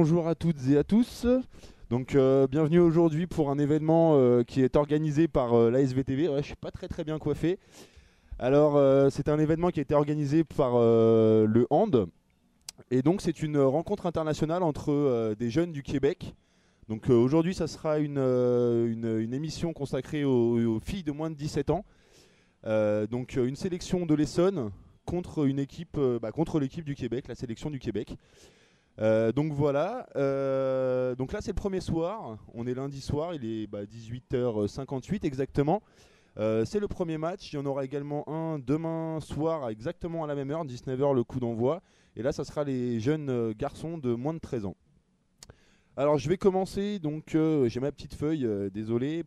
bonjour à toutes et à tous. Donc bienvenue aujourd'hui pour un événement qui est organisé par l'ASVTV. Ouais, je suis pas très bien coiffé. Alors c'est un événement qui a été organisé par le Hand. Et donc c'est une rencontre internationale entre des jeunes du Québec. Donc aujourd'hui ça sera une émission consacrée aux filles de moins de 17 ans. Donc une sélection de l'Essonne contre une équipe, contre l'équipe du Québec, la sélection du Québec. Donc voilà, donc là c'est le premier soir, on est lundi soir, il est 18h58 exactement. C'est le premier match, il y en aura également un demain soir exactement à la même heure, 19h le coup d'envoi. Et là ça sera les jeunes garçons de moins de 13 ans. Alors je vais commencer, donc j'ai ma petite feuille, désolé,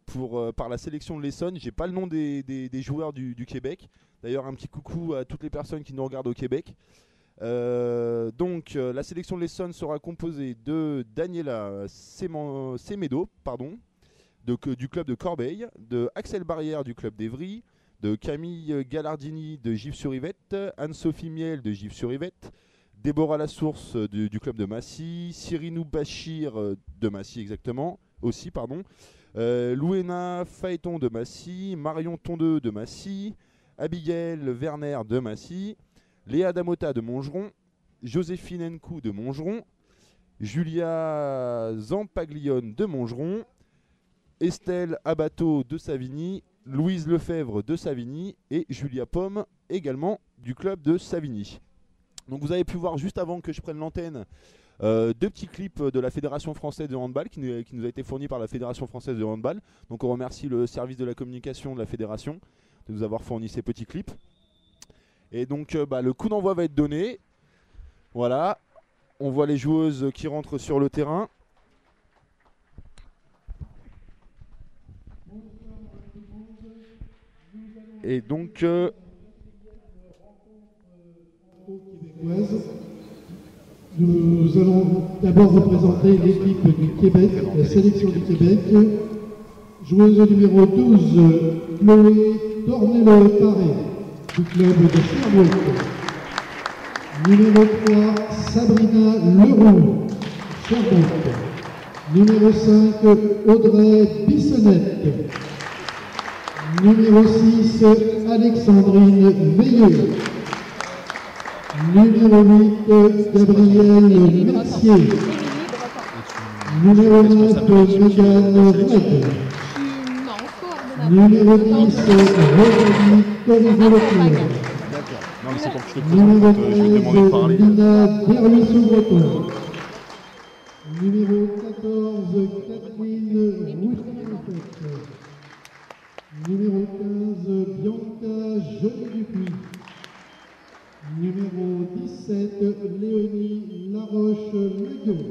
par la sélection de l'Essonne. J'ai pas le nom des joueurs du Québec. D'ailleurs un petit coucou à toutes les personnes qui nous regardent au Québec. La sélection de l'Essonne sera composée de Daniela Semedo, du club de Corbeil, de Axel Barrière du club d'Evry, de Camille Gallardini de Gif-sur-Yvette, Anne-Sophie Miel de Gif-sur-Yvette, Déborah Lassource du club de Massy, Cyrinou Bachir de Massy exactement, aussi pardon, Louena Phaéton de Massy, Marion Tondeux de Massy, Abigail Werner de Massy, Léa Damota de Montgeron, Joséphine Nkou de Montgeron, Julia Zampaglione de Montgeron, Estelle Abato de Savigny, Louise Lefebvre de Savigny et Julia Pomme également du club de Savigny. Donc vous avez pu voir juste avant que je prenne l'antenne deux petits clips de la Fédération Française de Handball qui nous a été fourni par la Fédération Française de Handball. Donc on remercie le service de la communication de la Fédération de nous avoir fourni ces petits clips. Et donc le coup d'envoi va être donné. Voilà, on voit les joueuses qui rentrent sur le terrain. Et donc nous allons d'abord représenter l'équipe du Québec, la sélection du Québec. Joueuse numéro 12, Chloé Tornello-Paré, du club de Sherbrooke. Numéro 3, Sabrina Leroux, Sherbrooke. Numéro 5, Audrey Bissonnette. Numéro 6, Alexandrine Veilleux. Numéro 8, Gabrielle Mercier. Numéro 9, Megan Red. Numéro 10, Rosalie Corriveau-Leclerc. Numéro 13, Lina Berlusso-Breton. Numéro 14, Catherine Routin-Tête. Numéro 15, Bianca Jeunet-Dupuis. Numéro 17, Léonie Laroche-Lagueux.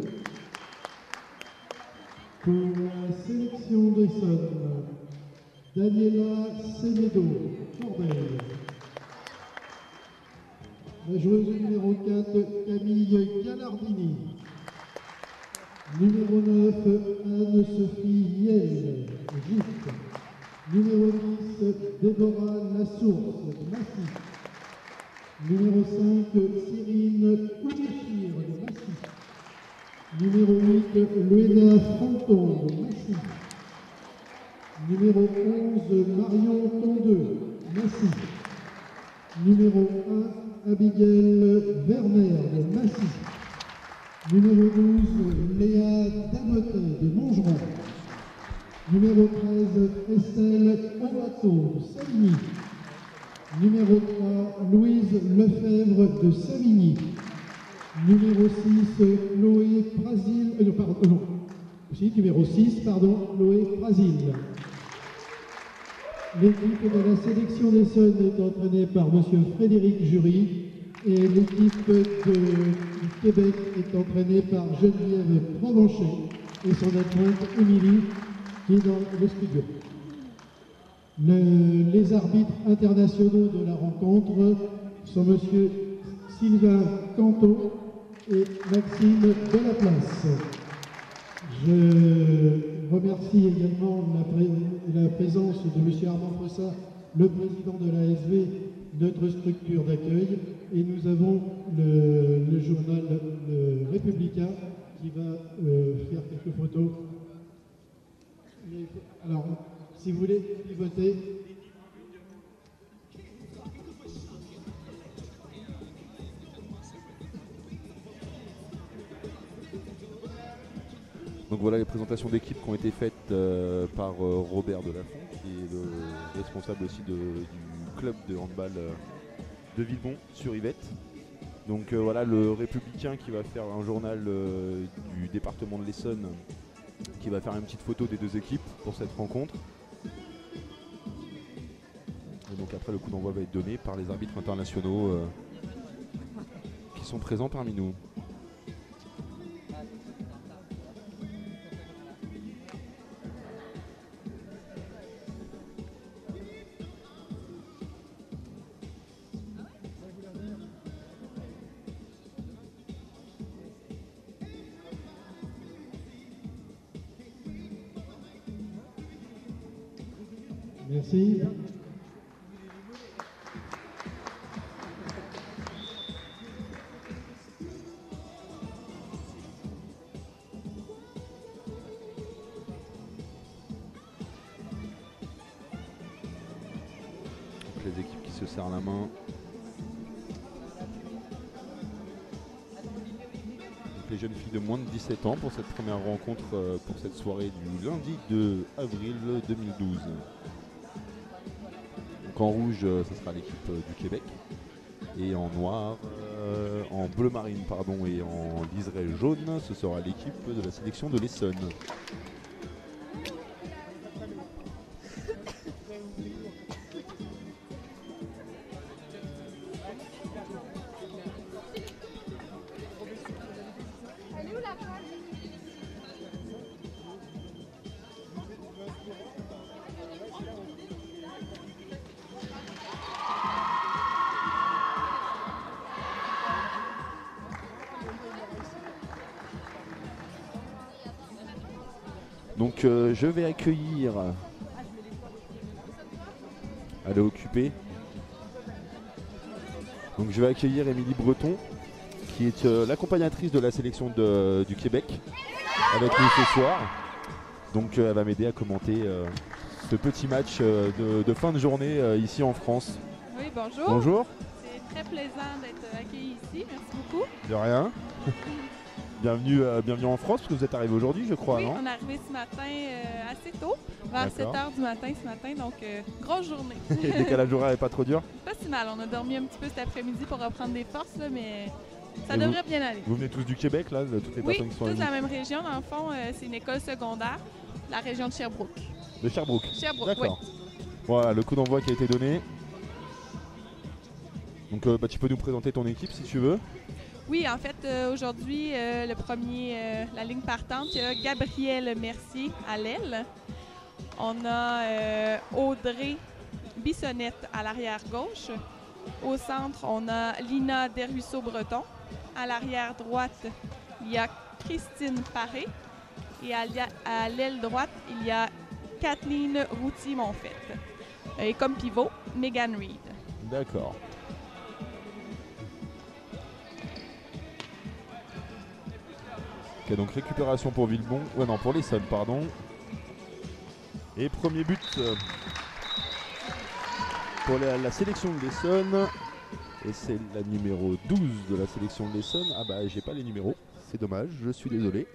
Pour la sélection d'Essonne, Daniela Semedo, Corbeil. La joueuse numéro 4, Camille Gallardini. Numéro 9, Anne-Sophie Miel, Gif. Numéro 10, Déborah Lassource, Massy. Numéro 5, Cyrine Koudéchir de Massy. Numéro 8, Louena Fronton de Massy. Numéro 11, Marion Tondeux, Massy. Numéro 1, Abigail Werner de Massy. Numéro 12, Léa Damotet de Montgeron. Numéro 13, Estelle Abato de Savigny. Numéro 3, Louise Lefebvre de Savigny. Numéro 6, Chloé Prasil. Numéro 6, Chloé Prasil. L'équipe de la sélection d'Essonne est entraînée par M. Frédéric Jury et l'équipe du Québec est entraînée par Geneviève Provencher et son adjointe Émilie qui est dans le studio. Les arbitres internationaux de la rencontre sont M. Sylvain Canto et Maxime Delaplace. Je remercie également la présence de M. Armand Fossat, le président de l'ASV, notre structure d'accueil, et nous avons le journal Le Républicain qui va faire quelques photos. Alors, si vous voulez pivoter. Donc voilà les présentations d'équipe qui ont été faites par Robert Delafont, qui est le responsable aussi du club de handball de Villebon sur Yvette. Donc voilà le Républicain qui va faire un journal du département de l'Essonne, qui va faire une petite photo des deux équipes pour cette rencontre. Et donc après le coup d'envoi va être donné par les arbitres internationaux qui sont présents parmi nous. Merci. Les équipes qui se serrent la main. Donc les jeunes filles de moins de 17 ans pour cette première rencontre pour cette soirée du lundi 2 avril 2012. Donc en rouge, ce sera l'équipe du Québec. Et en noir, en bleu marine pardon, et en liseré jaune, ce sera l'équipe de la sélection de l'Essonne. Donc je vais accueillir. Elle est occupée. Donc je vais accueillir Émilie Breton, qui est l'accompagnatrice de la sélection du Québec, avec nous ce soir. Donc elle va m'aider à commenter ce petit match de fin de journée ici en France. Oui, bonjour. Bonjour. C'est très plaisant d'être accueilli ici. Merci beaucoup. De rien. Bienvenue en France, parce que vous êtes arrivé aujourd'hui, je crois, oui, non? on est arrivé ce matin assez tôt, vers 7h du matin ce matin, donc grosse journée. Et le décalage horaire n'est pas trop dur? Pas si mal, on a dormi un petit peu cet après-midi pour reprendre des forces, là, mais ça devrait bien aller. Vous venez tous du Québec, là, toutes les personnes qui sont tous venues? de la même région. Dans le fond, c'est une école secondaire, la région de Sherbrooke. De Sherbrooke? Sherbrooke, d'accord. oui. Voilà, le coup d'envoi qui a été donné. Donc tu peux nous présenter ton équipe si tu veux. Oui, en fait, aujourd'hui, la ligne partante, il y a Gabrielle Mercier à l'aile. On a Audrey Bissonnette à l'arrière gauche. Au centre, on a Lina Desruisseaux-Breton. À l'arrière droite, il y a Christine Paré. Et à l'aile droite, il y a Kathleen Routy-Monfette. Et comme pivot, Megan Reed. D'accord. Ok, donc récupération pour Villebon. Ouais, non, pour l'Essonne, pardon. Et premier but pour la sélection de l'Essonne. Et c'est la numéro 12 de la sélection de l'Essonne. Ah bah, j'ai pas les numéros. C'est dommage, je suis désolé.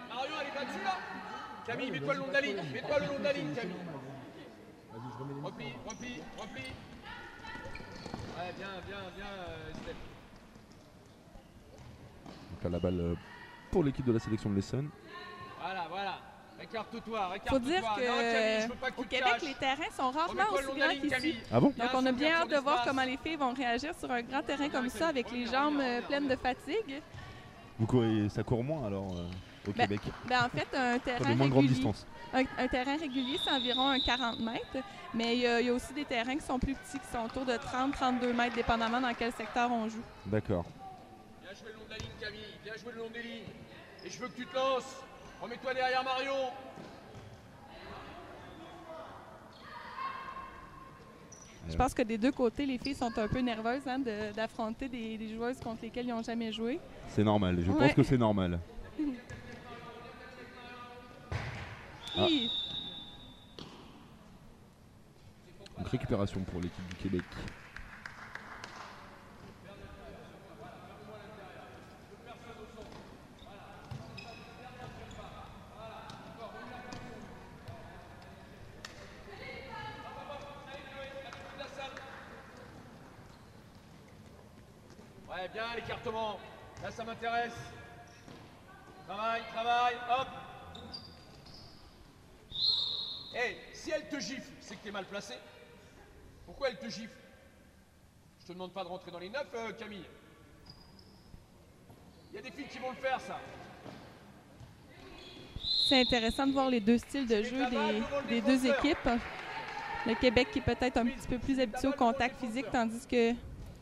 Mario, elle est pas dessus là? Camille, mets-toi le long de la ligne, mets-toi le long de la ligne, Camille. Replie. Ouais, bien, Steph. Donc là, la balle pour l'équipe de la sélection de l'Essonne. Voilà. Avec Écarte-toi, Faut dire écarte-toi. Non, Camille, je veux pas que qu'au tu te Québec, caches. les terrains sont rarement Remets-toi le long aussi de la grands ligne, Camille. qu'ici. Ah bon? Donc, on a bien hâte de voir l'espace. comment les filles vont réagir sur un grand terrain comme ça avec les jambes pleines de fatigue. Ça court moins alors au Ben, Québec. En fait, un Sur terrain des moins grandes régulier, distances. un terrain régulier, c'est environ un 40 mètres. Mais il y a aussi des terrains qui sont plus petits, qui sont autour de 30-32 mètres, dépendamment dans quel secteur on joue. D'accord. Bien joué le long de la ligne, Camille. Bien joué le long des lignes. Et je veux que tu te lances. Remets-toi derrière Marion. Je pense que des deux côtés, les filles sont un peu nerveuses d'affronter des joueuses contre lesquelles ils n'ont jamais joué. C'est normal, je pense Ouais. que c'est normal. Ah. Hi. Donc récupération pour l'équipe du Québec. Ouais, bien l'écartement. Là, ça m'intéresse. Travaille, hop. Hey, si elle te gifle, c'est que t'es mal placé. Pourquoi elle te gifle? Je te demande pas de rentrer dans les 9, Camille. Il y a des filles qui vont le faire, ça. C'est intéressant de voir les deux styles de jeu des deux équipes. Le Québec qui est peut-être un petit peu plus habitué au contact physique, tandis que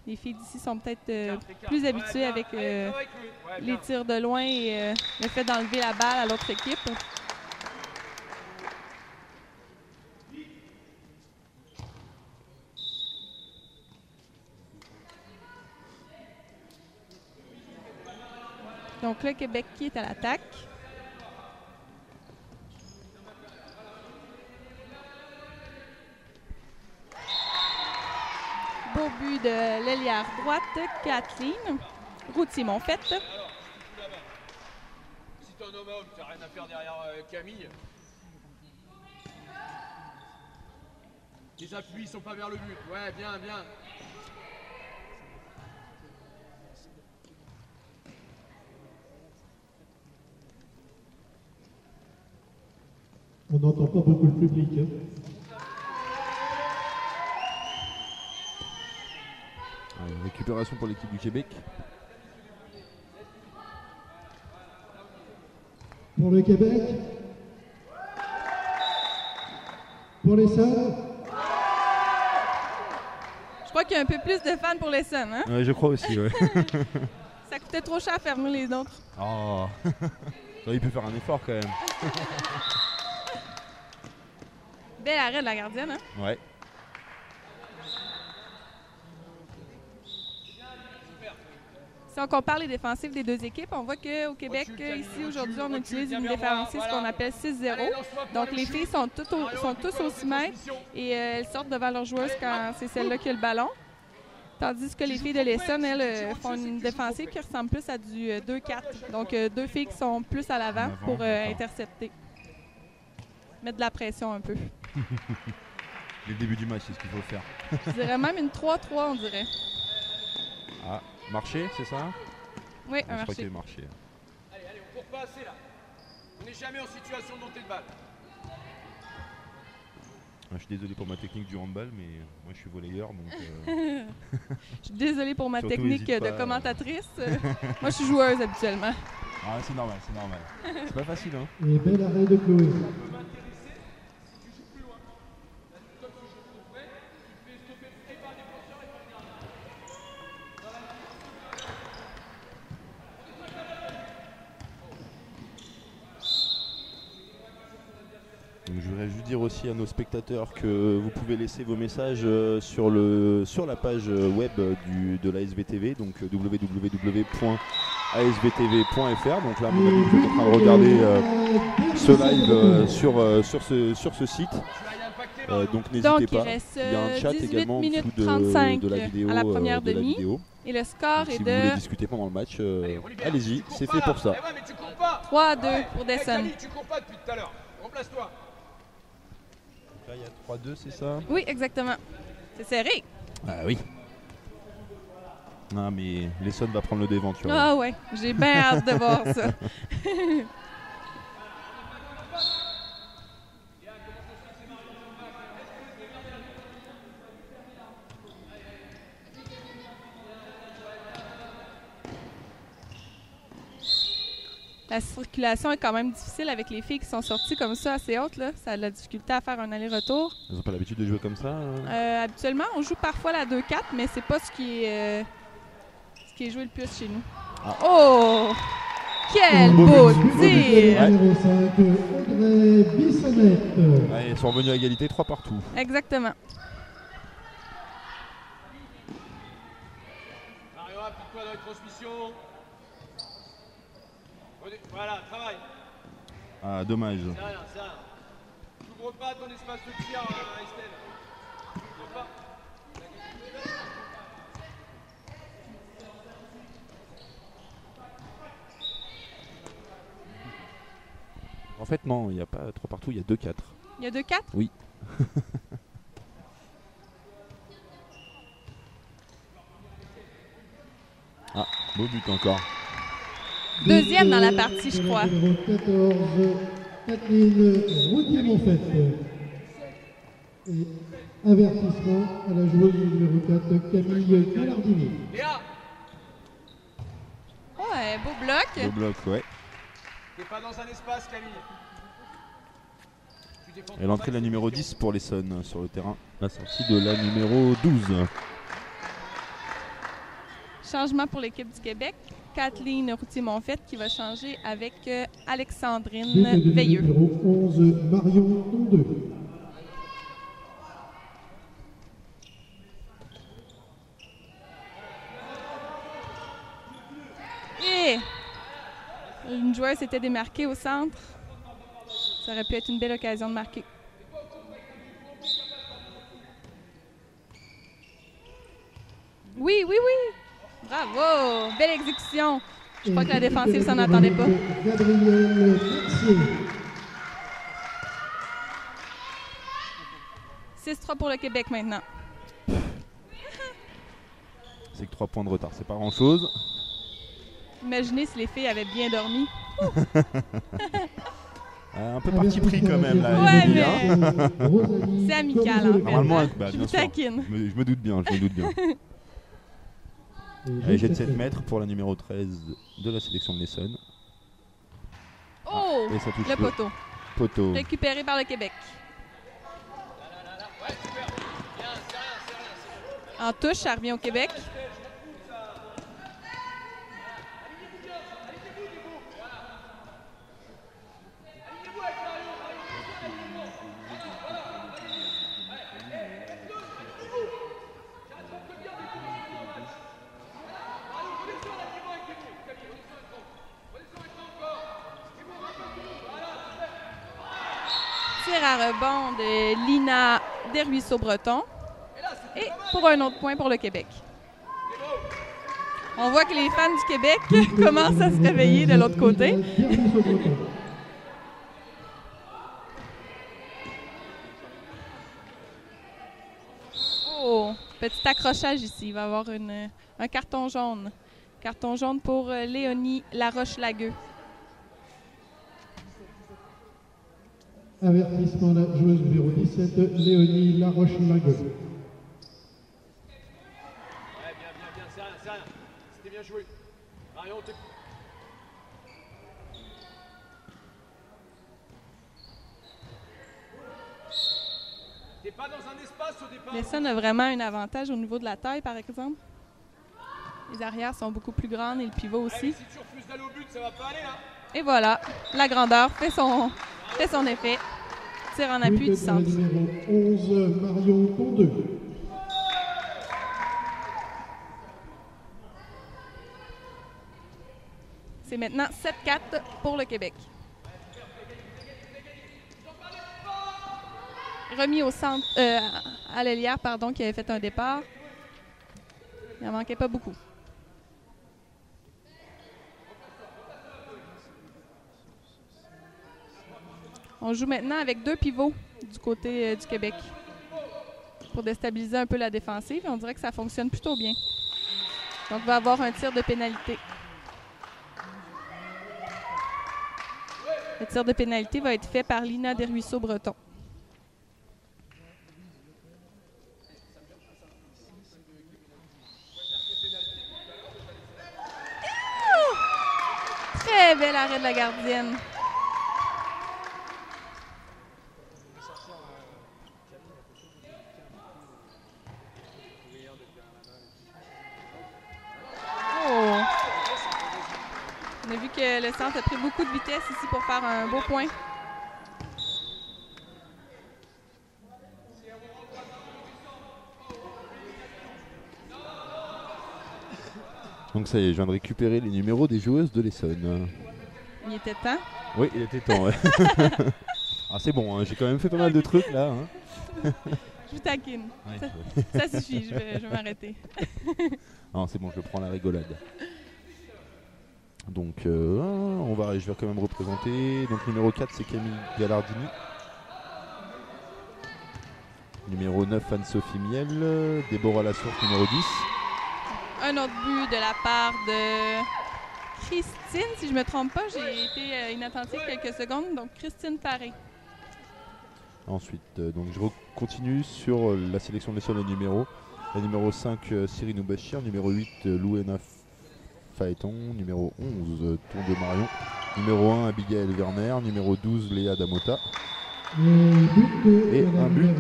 les filles d'ici sont peut-être plus habituées avec les tirs de loin et le fait d'enlever la balle à l'autre équipe. Donc le Québec qui est à l'attaque. Beau but de l'ailière droite, Kathleen. Routier Monfette. Si t'es un homme, t'as rien à faire derrière Camille. Les appuis sont pas vers le but. Ouais, bien. On n'entend pas beaucoup le public. Hein. Récupération pour l'équipe du Québec. Pour le Québec. Pour les Suns. Je crois qu'il y a un peu plus de fans pour les Suns, hein? Ouais, je crois aussi, ouais. Ça coûtait trop cher à fermer les autres. Oh. Il peut faire un effort quand même. Bel arrêt de la gardienne, hein? Ouais. Si on compare les défensives des deux équipes, on voit qu'au Québec, ici, aujourd'hui, on utilise une défensive qu'on appelle 6-0. Donc, les filles sont tous au 6 mètres et elles sortent devant leurs joueuses quand c'est celle-là qui a le ballon. Tandis que les filles de l'Essonne, elles, font une défensive qui ressemble plus à du 2-4. Donc, deux filles qui sont plus à l'avant pour intercepter. Mettre de la pression un peu. Dès le début du match, c'est ce qu'il faut faire. Je dirais même une 3-3, on dirait. Ah, marché, c'est ça? Oui, Je un crois qu'il marché. est marché. Allez, on court pas assez là. On n'est jamais en situation de monter de balle. Je suis désolé pour ma technique du handball, mais moi je suis volleyeur, donc... Je suis désolée pour ma Surtout, technique hésite de pas. commentatrice. Moi, je suis joueuse habituellement. Ah, c'est normal, c'est normal. C'est pas facile, hein? Et bel arrêt de Chloé. Donc, je voudrais juste dire aussi à nos spectateurs que vous pouvez laisser vos messages sur la page web de l'ASVTV, donc www.asvtv.fr. Donc là, à mon avis, vous êtes en train de regarder ce live sur ce site. Donc Donc, n'hésitez il pas. reste Il y a un chat 18 également en minutes dessous 35 de la vidéo. à la première de la demi. vidéo. Et le score Donc, est si vous voulez de discuter pendant le match, Olivier, allez-y, tu cours c'est pas, fait là. pour ça. Eh ouais, mais tu cours pas. 3-2 pour Eh, Desson. Camille, tu cours pas depuis tout à l'heure. Remplace-toi. Là, il y a 3-2, c'est ça? Oui, exactement. C'est serré. Ah oui. Ah, mais l'Essonne va prendre le devant, tu vois. Ah ouais, j'ai bien hâte de voir ça. La circulation est quand même difficile avec les filles qui sont sorties comme ça assez hautes. Là. Ça a de la difficulté à faire un aller-retour. Ils n'ont pas l'habitude de jouer comme ça Habituellement, on joue parfois la 2-4, mais c'est pas ce qui est joué le plus chez nous. Ah. Oh! Quel beau tir! Numéro 5, Audrey Bissonnette. Ouais, ils sont revenus à égalité, 3 partout. Exactement. Mario, applique-toi dans les transmissions. Voilà, travaille. Ah, dommage. C'est rien, c'est rien. N'ouvre pas ton espace de tir, Estelle. N'ouvre pas. En fait, non, il n'y a pas 3 partout, il y a 2-4. Il y a 2-4? Oui. Ah, beau but encore. Deuxième dans la partie, je crois. Numéro 14, Kathleen Routier-Monfette. Et avertissement à la joueuse numéro 4, Camille Gallardini. Léa, Ouais, beau bloc. Beau bloc, ouais. t'es pas dans un espace, Camille. Tu défends Et l'entrée de la numéro 10 pour l'Essonne sur le terrain. La sortie de la numéro 12. Changement pour l'équipe du Québec. Kathleen Routier-Monfette qui va changer avec Alexandrine Veilleux. Numéro 11, Marion Tondeux. Et une joueuse s'était démarquée au centre. Ça aurait pu être une belle occasion de marquer. Oui, oui, oui. Bravo. Belle exécution. Je crois que la défensive s'en attendait pas. Gabriel Mercier. 6-3 pour le Québec maintenant. C'est que 3 points de retard, c'est pas grand chose. Imaginez si les filles avaient bien dormi. Un peu parti pris quand même là. Ouais, Émilie, mais- hein. C'est amical en fait. Normalement, hein. bah, Je bien vous sûr. taquine. Je me doute bien, je me doute bien. Allez, jet de 7 mètres pour la numéro 13 de la sélection de l'Essonne. Oh! Et ça touche Le poteau. poteau. Récupéré par le Québec. En touche, ça revient au Québec. Tir à rebond de Lina Desruisseaux-Breton. Et pour un autre point pour le Québec. On voit que les fans du Québec commencent à se réveiller de l'autre côté. Oh, petit accrochage ici. Il va y avoir un carton jaune. Carton jaune pour Léonie Laroche-Lagueux. Avertissement, la joueuse numéro 17, Léonie Laroche-Lagueux. Ouais, bien, c'est rien, c'est rien. C'était bien joué. Marion, t'es... T'es pas dans un espace au départ. L'Essonne a vraiment un avantage au niveau de la taille, par exemple. Les arrières sont beaucoup plus grandes et le pivot Allez, aussi. si tu refuses d'aller au but, ça va pas aller là. Et voilà, la grandeur fait son effet. Tire en appui du But de la centre. numéro 11, Marion Tondeux. C'est maintenant 7-4 pour le Québec. Remis au centre, à l'ailière, pardon, qui avait fait un départ. Il n'en manquait pas beaucoup. On joue maintenant avec 2 pivots du côté du Québec pour déstabiliser un peu la défensive. On dirait que ça fonctionne plutôt bien. Donc, il va y avoir un tir de pénalité. Le tir de pénalité va être fait par Lina Desruisseaux-Breton. Très bel arrêt de la gardienne. Oh! On a vu que le centre a pris beaucoup de vitesse ici pour faire un beau point. Donc ça y est, je viens de récupérer les numéros des joueuses de l'Essonne. Il était temps. Oui, il était temps, ouais. Ah, c'est bon, hein, j'ai quand même fait pas mal de trucs là. Hein. Je vous taquine. Ouais. Ça suffit, je vais m'arrêter. Non, c'est bon, je prends la rigolade. Donc, je vais quand même représenter. Donc, numéro 4, c'est Camille Gallardini. Numéro 9, Anne-Sophie Miel. Déborah Lassource, numéro 10. Un autre but de la part de Christine, si je ne me trompe pas. J'ai été inattentive quelques secondes. Donc, Christine Paré. Ensuite, donc je continue sur la sélection de l'Essonne, les numéros. La numéro 5, Cyrine Bachir. Numéro 8, Louena Phaéton. Numéro 11, Tour de Marion. Numéro 1, Abigail Werner. Numéro 12, Léa Damota. Et un but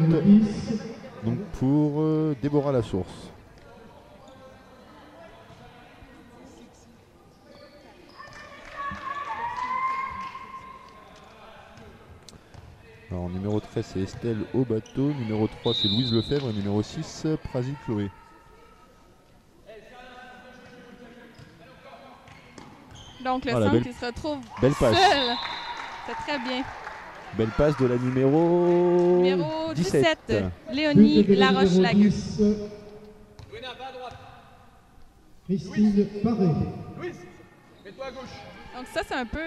donc pour Déborah Lassource. Alors numéro 13 c'est Estelle Aubateau, numéro 3 c'est Louise Lefebvre et numéro 6 Prasil Chloé. Donc le centre qui se retrouve belle passe. Seul. C'est très bien. Belle passe de la numéro 17. Léonie Laroche-Lagueux. Christine Paré. Louise, mets-toi à gauche. Donc ça, c'est un peu...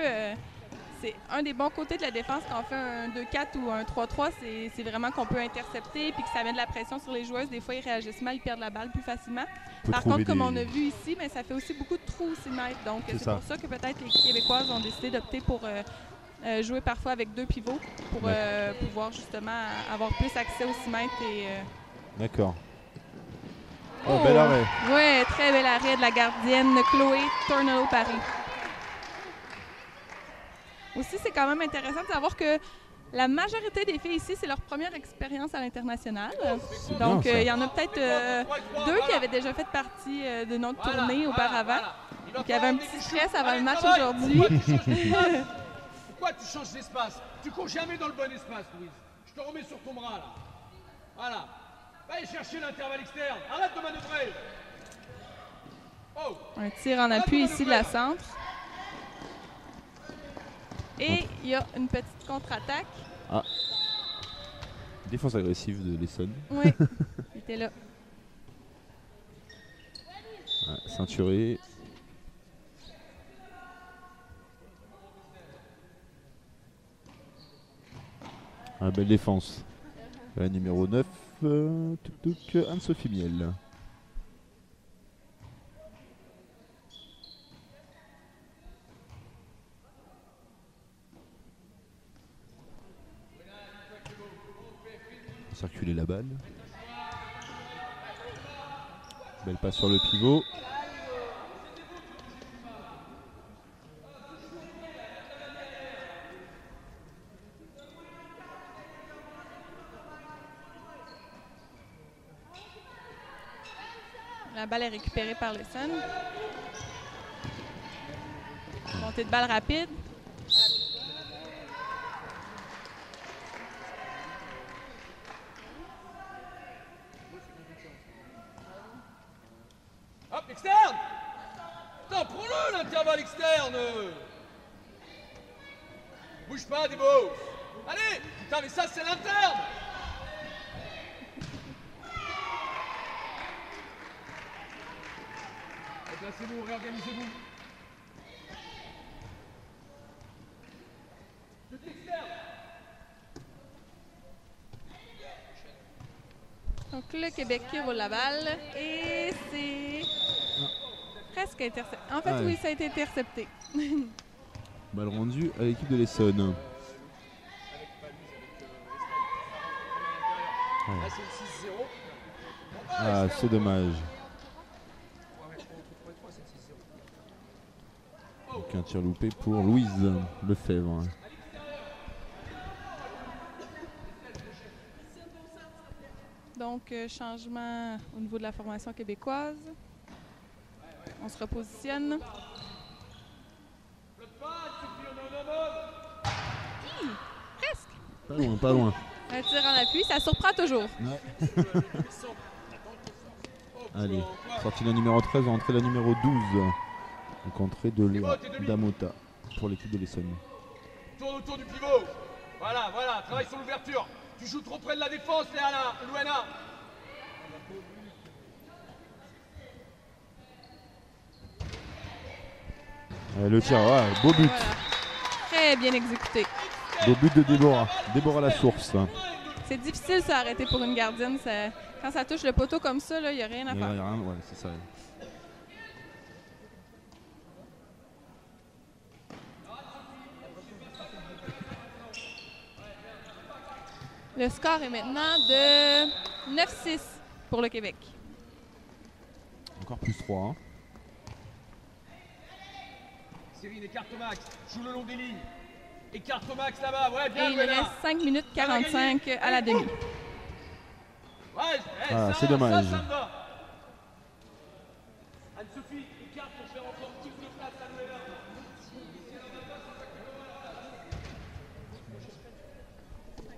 c'est un des bons côtés de la défense quand on fait un 2-4 ou un 3-3. C'est vraiment qu'on peut intercepter puis que ça met de la pression sur les joueuses. Des fois, ils réagissent mal, ils perdent la balle plus facilement. Par contre, comme on a vu ici, mais ça fait aussi beaucoup de trous aussi mètres. Donc c'est pour ça que peut-être les Québécoises ont décidé d'opter pour jouer parfois avec 2 pivots pour pouvoir justement avoir plus accès au 6 mètres. D'accord. Oh, bel arrêt. Oui, très bel arrêt de la gardienne Chloé Tornello-Paris. Aussi, c'est quand même intéressant de savoir que la majorité des filles ici, c'est leur première expérience à l'international. Donc, il y en a peut-être 2 qui avaient déjà fait partie de notre tournée auparavant. Donc, il y avait un petit stress avant le match aujourd'hui. Pourquoi tu changes d'espace? Tu cours jamais dans le bon espace, Louise. Je te remets sur ton bras, là. Voilà. Va aller chercher l'intervalle externe. Arrête de manœuvrer. Oh. Un tir en appui ici de la centre. Et il y a une petite contre-attaque. Ah. Défense agressive de l'Essonne. Oui, il était là. Ceinturé. Belle défense. La numéro 9, Anne-Sophie Miel. Circuler la balle. Belle passe sur le pivot. La balle est récupérée par l'Essonne. Montée de balle rapide. Hop, externe. Putain, prends-le, l'intervalle externe. Bouge pas, Débo. Allez. Putain, mais ça, c'est l'interne. Déplacez-vous, réorganisez-vous. Donc le Québec qui roule la balle et c'est presque intercepté. En fait, oui, ça a été intercepté. Balle rendue à l'équipe de l'Essonne. Là, c'est le 6-0. Ah, c'est dommage. Donc Donc un tir loupé pour Louise Lefebvre. Donc, changement au niveau de la formation québécoise. On se repositionne. Hi, presque. Pas loin, pas loin. Un tir en appui, ça surprend toujours. Ouais. Allez, sortie la numéro 13, entrée la numéro 12. Donc entrée de Léa Damota pour l'équipe de l'Essonne. Tourne autour du pivot. Voilà, voilà, travaille sur l'ouverture. Tu joues trop près de la défense, Louena. Le tir, ouais, beau but. Voilà. Très bien exécuté. Beau but de Déborah. Déborah la source. C'est difficile de s'arrêter pour une gardienne. Quand ça touche le poteau comme ça, il n'y a rien à Il y a faire. rien, ouais, c'est ça. Le score est maintenant de 9-6 pour le Québec. Encore plus 3. Hein. Cyril, écarte Max. Joue le long des lignes. Écarte Max là-bas. Ouais, bien, Et il reste 5 minutes 45 à la demi. Ouais, Ah, c'est dommage. Ça me va. Anne-Sophie, écarte pour faire encore plus de place à Louena.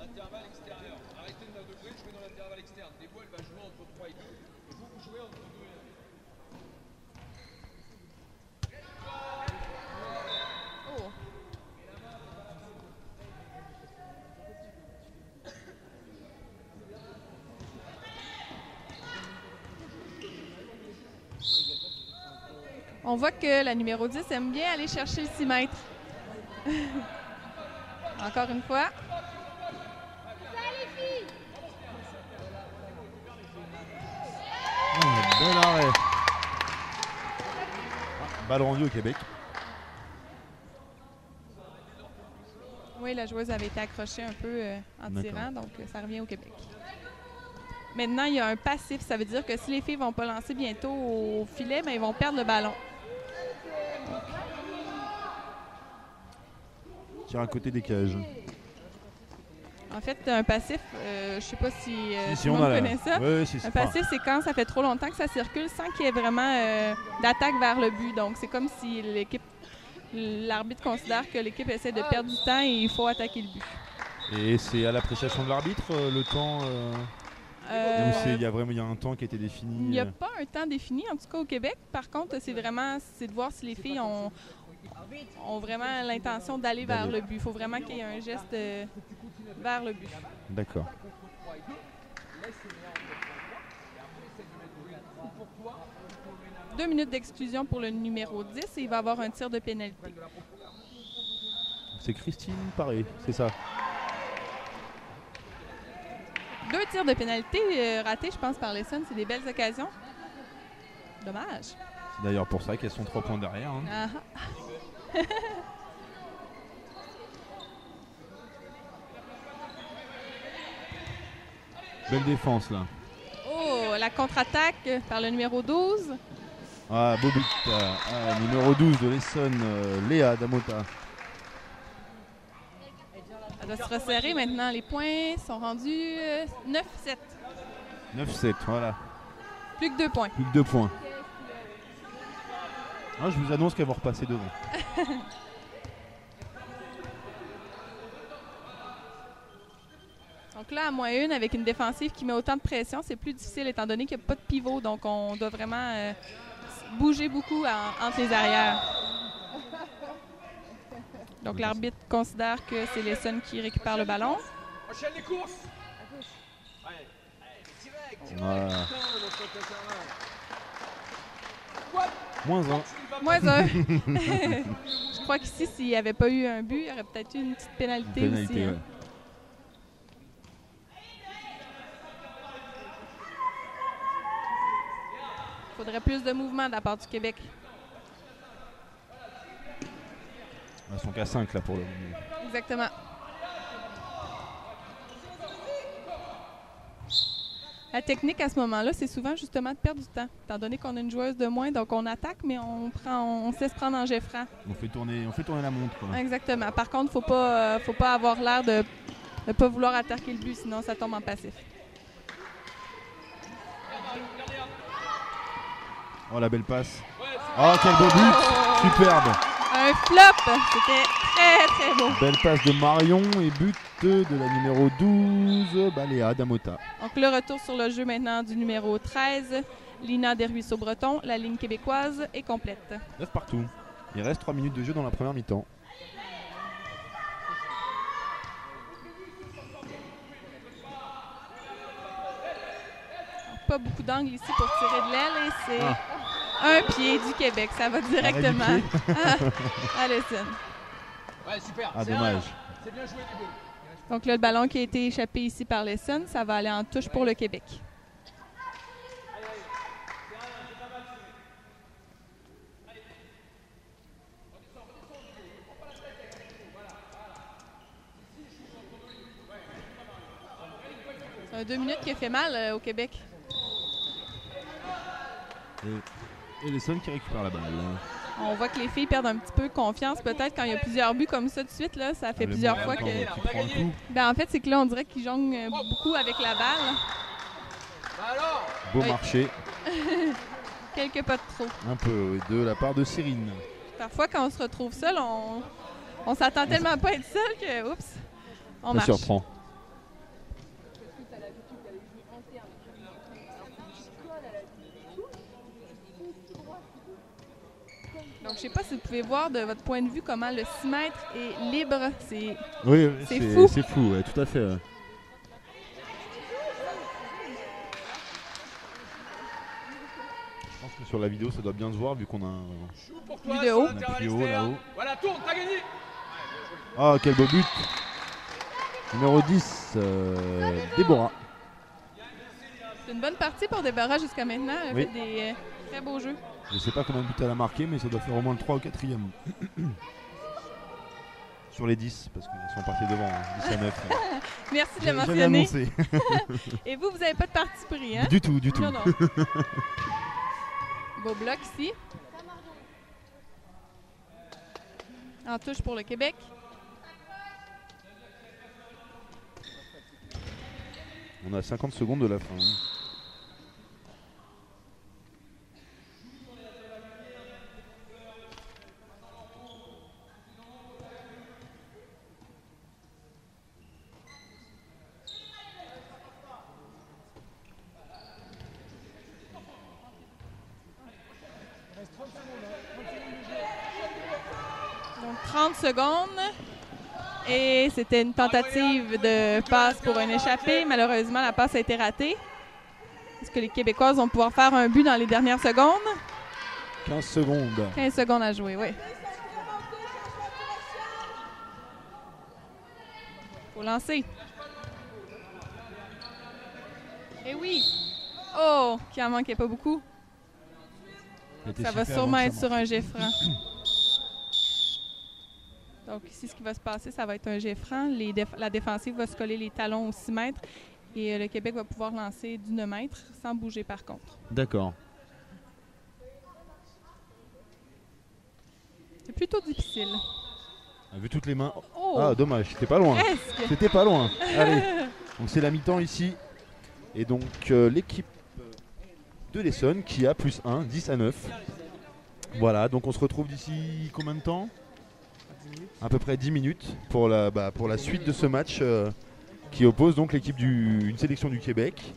Intervalle extérieur. Arrêtez de 9 degrés, jouez dans l'intervalle externe. Des fois, elle va jouer entre 3 et 2. Et vous jouez entre 2 et 1. Oh. On voit que la numéro 10 aime bien aller chercher le 6 mètres. Encore une fois. Bon arrêt. Balle rendue au Québec. Oui, la joueuse avait été accrochée un peu en tirant, donc ça revient au Québec. Maintenant, il y a un passif. Ça veut dire que si les filles ne vont pas lancer bientôt au filet, ben, ils vont perdre le ballon. Tire à côté des cages. En fait, un passif, je ne sais pas si, Si tout le on monde a connaît ça. Ouais, si, Un passif, c'est quand ça fait trop longtemps que ça circule sans qu'il y ait vraiment d'attaque vers le but. Donc, c'est comme si l'arbitre considère que l'équipe essaie de perdre du temps et il faut attaquer le but. Et c'est à l'appréciation de l'arbitre le temps ou il y a un temps qui a été défini. Il n'y a pas un temps défini, en tout cas au Québec. Par contre, c'est de voir si les filles ont vraiment l'intention d'aller vers le but. Il faut vraiment qu'il y ait un geste vers le but. D'accord. Deux minutes d'exclusion pour le numéro 10 et il va avoir un tir de pénalité. C'est Christine Paré, c'est ça. 2 tirs de pénalité ratés, je pense, par les Suns. C'est des belles occasions. Dommage. C'est d'ailleurs pour ça qu'elles sont 3 points derrière. Hein. Ah. Belle défense là. Oh, la contre-attaque par le numéro 12. Ah, beau but. Numéro 12 de l'Essonne, Léa Damota. Ça doit se resserrer maintenant. Les points sont rendus 9-7. 9-7, voilà. Plus que 2 points. Plus que 2 points. Ah, je vous annonce qu'elles vont repasser devant. Donc là, à -1, avec une défensive qui met autant de pression, c'est plus difficile étant donné qu'il n'y a pas de pivot. Donc on doit vraiment bouger beaucoup entre les arrières. Donc l'arbitre considère que c'est l'Essonne qui récupère le ballon. Enchaîne les courses. Voilà. -1. -1. Je crois qu'ici, s'il n'y avait pas eu un but, il y aurait peut-être eu une petite pénalité aussi. Hein. Ouais. Il faudrait plus de mouvement de la part du Québec. Elles sont qu'à 5 là pour le moment. Exactement. La technique à ce moment-là, c'est souvent justement de perdre du temps. Étant donné qu'on a une joueuse de moins, donc on attaque, mais on se laisse prendre en jet franc. On fait tourner la montre, quoi. Exactement. Par contre, faut pas avoir l'air de ne pas vouloir attaquer le but, sinon ça tombe en passif. Oh, la belle passe. Oh, quel beau but. Superbe. Un flop. C'était très, très beau. Belle passe de Marion et but de la numéro 12, Baléa Damota. Donc, le retour sur le jeu maintenant du numéro 13, Lina Desruisseaux-Breton. La ligne québécoise est complète. 9 partout. Il reste 3 minutes de jeu dans la première mi-temps. Pas beaucoup d'angle ici pour tirer de l'aile et c'est un pied du Québec. Ça va directement à l'Essonne. Ouais, super. Ah, dommage. C'est bien joué, Thibaut. Donc là, le ballon qui a été échappé ici par l'Essonne, ça va aller en touche pour le Québec. C'est un 2 minutes qui a fait mal au Québec. Et l'Essonne qui récupère la balle. On voit que les filles perdent un petit peu confiance. Peut-être quand il y a plusieurs buts comme ça de suite, là, ça fait plusieurs fois que... Ben, en fait, c'est que là, on dirait qu'ils jonglent beaucoup avec la balle. Beau marché. Quelques pas de trop. Un peu, de la part de Cyrine. Parfois, quand on se retrouve seul, on s'attend tellement pas à être seul que, oups, on marche. Ça surprend. Donc, je sais pas si vous pouvez voir de votre point de vue comment le 6 mètres est libre. Oui, c'est fou. C'est fou, ouais, tout à fait. Ouais. Je pense que sur la vidéo, ça doit bien se voir vu qu'on a Vu de haut. On a pris haut là-haut. Voilà, tourne, t'as gagné. Ah, quel beau but. Numéro 10, Déborah. C'est une bonne partie pour Déborah jusqu'à maintenant. Elle a Oui. fait des très beaux jeux. Je sais pas combien de buts elle a marqué, mais ça doit faire au moins le 3 ou 4e. Sur les 10, parce qu'ils sont partis devant, 10 à 9. Merci de le J'avais mentionner. annoncé. Et vous n'avez pas de parti pris, hein? Du tout, du tout. Non, non. Beau bloc ici. En touche pour le Québec. On a 50 secondes de la fin. Donc 30 secondes. Et c'était une tentative de passe pour un échappé. Malheureusement, la passe a été ratée. Est-ce que les Québécoises vont pouvoir faire un but dans les dernières secondes? 15 secondes. 15 secondes à jouer, oui. Faut lancer. Et oui! Oh! Qui en manquait pas beaucoup. Ça va sûrement être sur un jet franc. Donc ici, ce qui va se passer, ça va être un jet franc. La défensive va se coller les talons aux 6 mètres et le Québec va pouvoir lancer d'1 mètre sans bouger par contre. D'accord. C'est plutôt difficile. On a vu toutes les mains. Oh! Ah, dommage, c'était pas loin. Presque! C'était pas loin. Allez, donc c'est la mi-temps ici. Et donc l'équipe de l'Essonne qui a +1, 10 à 9. Voilà, donc on se retrouve d'ici combien de temps? À peu près 10 minutes pour la suite de ce match qui oppose donc une sélection du Québec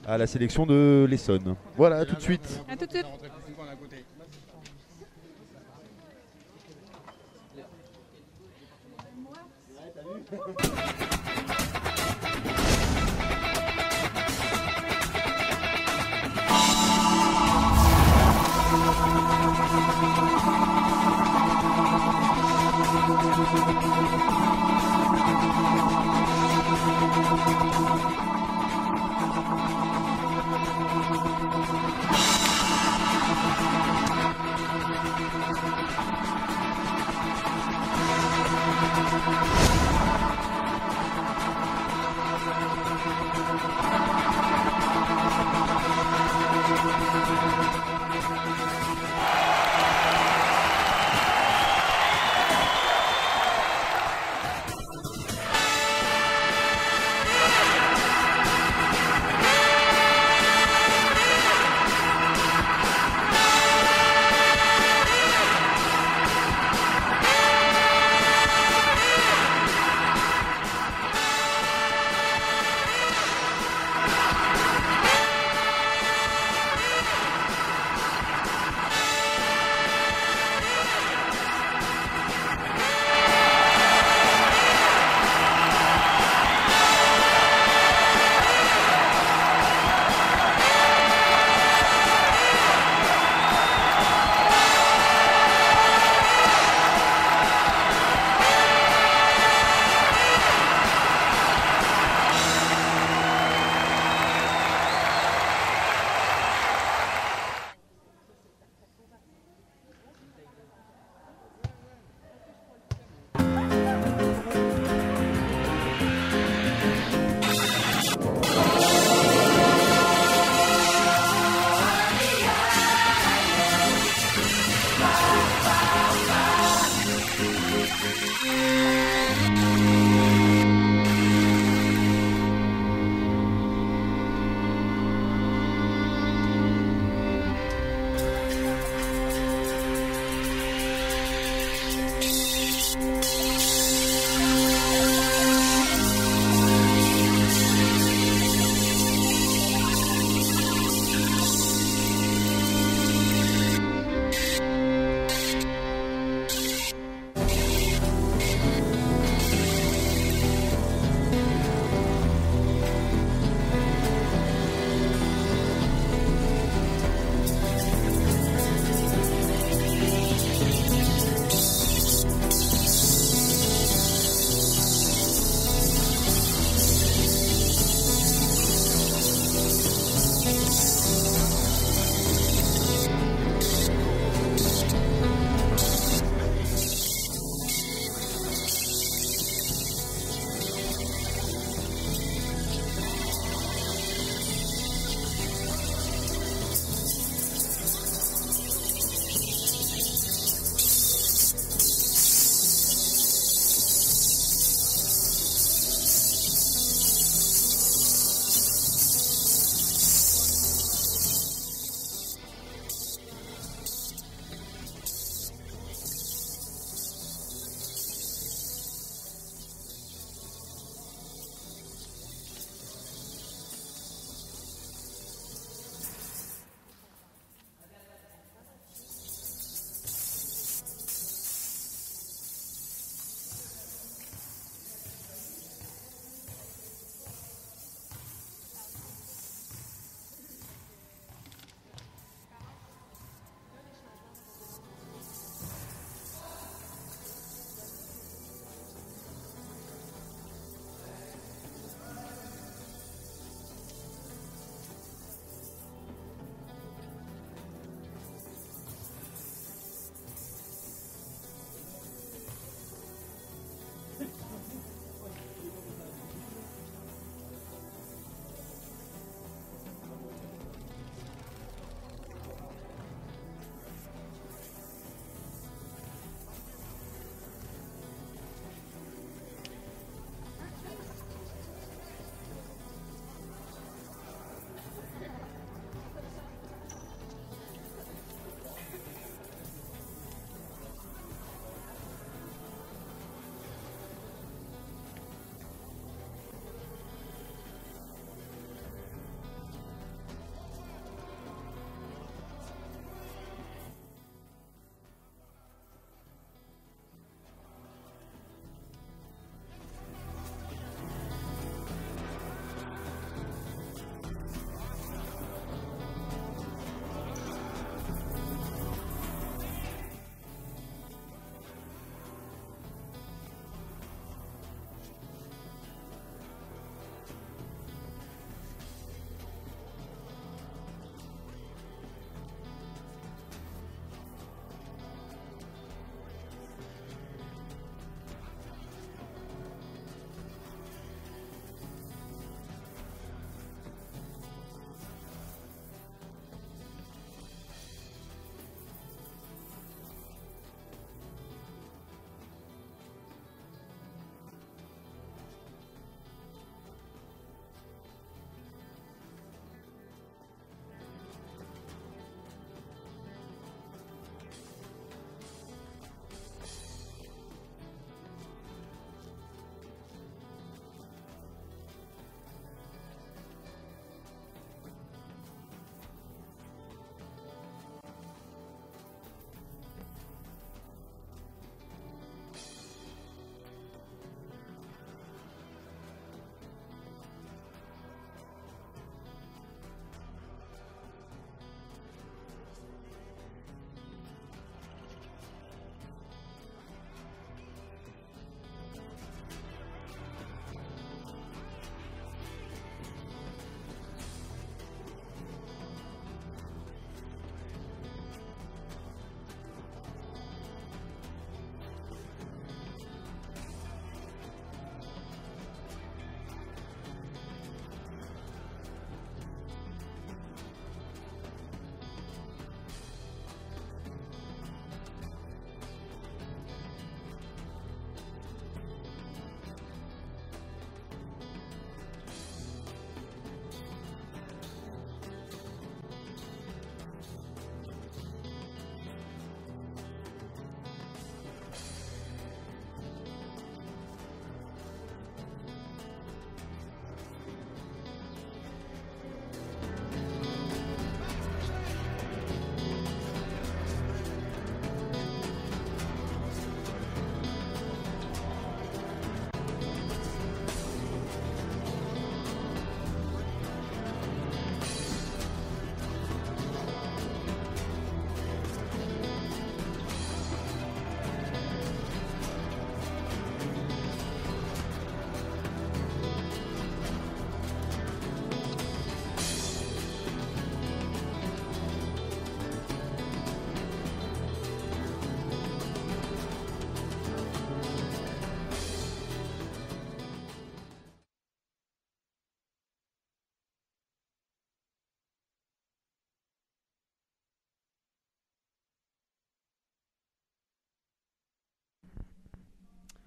à la sélection de l'Essonne. Voilà, à tout de suite. À tout de suite.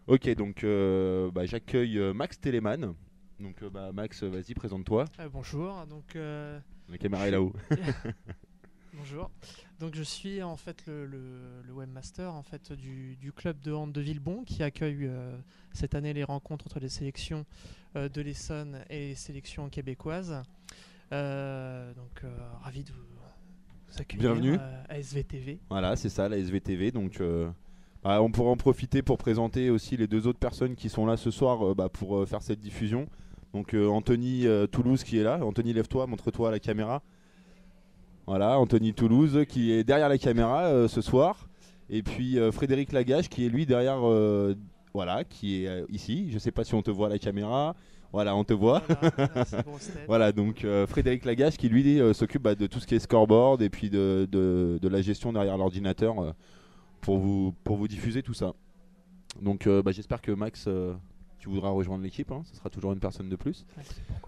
Ok, donc j'accueille Max Telemann. Donc Max, vas-y, présente-toi. Bonjour, donc La caméra est là-haut. bonjour. Donc je suis en fait le webmaster en fait du club de hand de Villebon qui accueille cette année les rencontres entre les sélections de l'Essonne et les sélections québécoises. Ravi de vous accueillir. Bienvenue. À SVTV. Voilà, c'est ça, la SVTV. Donc on pourra en profiter pour présenter aussi les deux autres personnes qui sont là ce soir pour faire cette diffusion. Donc Anthony Toulouse qui est là. Anthony, lève-toi, montre-toi à la caméra. Voilà, Anthony Toulouse qui est derrière la caméra ce soir. Et puis Frédéric Lagache qui est lui derrière, qui est ici. Je sais pas si on te voit à la caméra. Voilà, on te voit. C'est grosse tête. Voilà, donc Frédéric Lagache qui lui s'occupe de tout ce qui est scoreboard et puis de la gestion derrière l'ordinateur pour vous diffuser tout ça. Donc j'espère que Max, tu voudras rejoindre l'équipe, hein, ce sera toujours une personne de plus.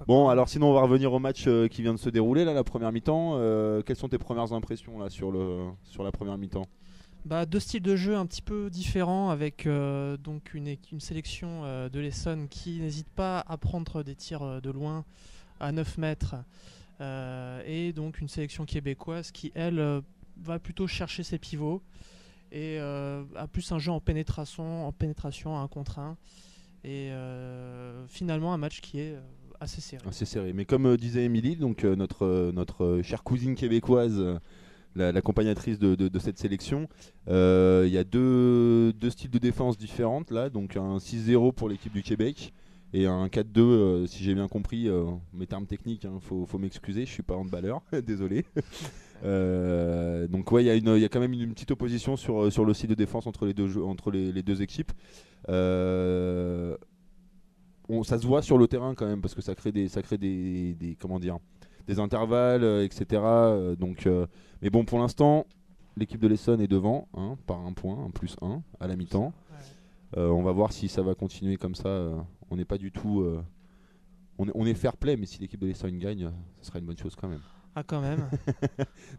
Bon, alors sinon on va revenir au match qui vient de se dérouler, là, la première mi-temps. Quelles sont tes premières impressions là, sur la première mi-temps ? Deux styles de jeu un petit peu différents avec donc une sélection de l'Essonne qui n'hésite pas à prendre des tirs de loin à 9 mètres et donc une sélection québécoise qui elle va plutôt chercher ses pivots et a plus un jeu en pénétration à 1 contre 1 et finalement un match qui est assez serré. Assez serré, mais comme disait Émilie, donc notre chère cousine québécoise, l'accompagnatrice de cette sélection, il y a deux styles de défense différentes là, donc un 6-0 pour l'équipe du Québec et un 4-2 si j'ai bien compris, mes termes techniques, faut m'excuser, je suis pas handballeur, désolé. Donc ouais, il y a quand même une petite opposition sur le style de défense entre les deux équipes. Ça se voit sur le terrain quand même parce que ça crée des comment dire, des intervalles, etc. Mais bon, pour l'instant, l'équipe de l'Essonne est devant par un point, un plus 1 à la mi-temps. On va voir si ça va continuer comme ça. On n'est pas du tout, on est fair play, mais si l'équipe de l'Essonne gagne, ce sera une bonne chose quand même. Ah quand même.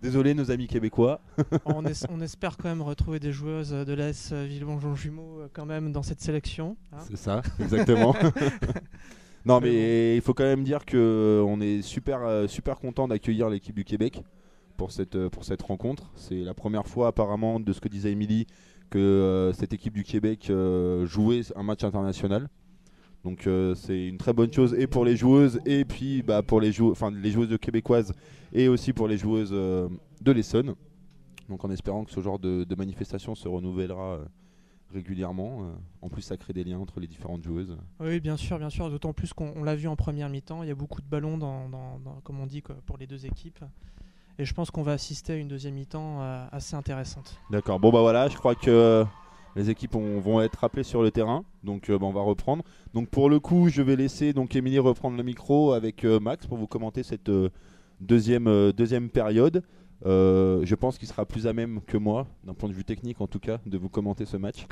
Désolé nos amis québécois. on espère quand même retrouver des joueuses de l'AS Villebon Jumeaux quand même dans cette sélection. C'est ça, exactement. Non mais il faut quand même dire qu'on est super content d'accueillir l'équipe du Québec pour cette rencontre. C'est la première fois apparemment, de ce que disait Émilie, que cette équipe du Québec jouait un match international. Donc c'est une très bonne chose et pour les joueuses et puis pour les joueuses québécoises et aussi pour les joueuses de l'Essonne. Donc en espérant que ce genre de manifestation se renouvellera régulièrement. En plus ça crée des liens entre les différentes joueuses. Oui bien sûr, d'autant plus qu'on l'a vu en première mi-temps, il y a beaucoup de ballons comme on dit pour les deux équipes. Et je pense qu'on va assister à une deuxième mi-temps assez intéressante. D'accord, bon voilà, je crois que les équipes vont être rappelées sur le terrain, donc on va reprendre. Donc pour le coup, je vais laisser donc Émilie reprendre le micro avec Max pour vous commenter cette deuxième période. Je pense qu'il sera plus à même que moi, d'un point de vue technique en tout cas, de vous commenter ce match.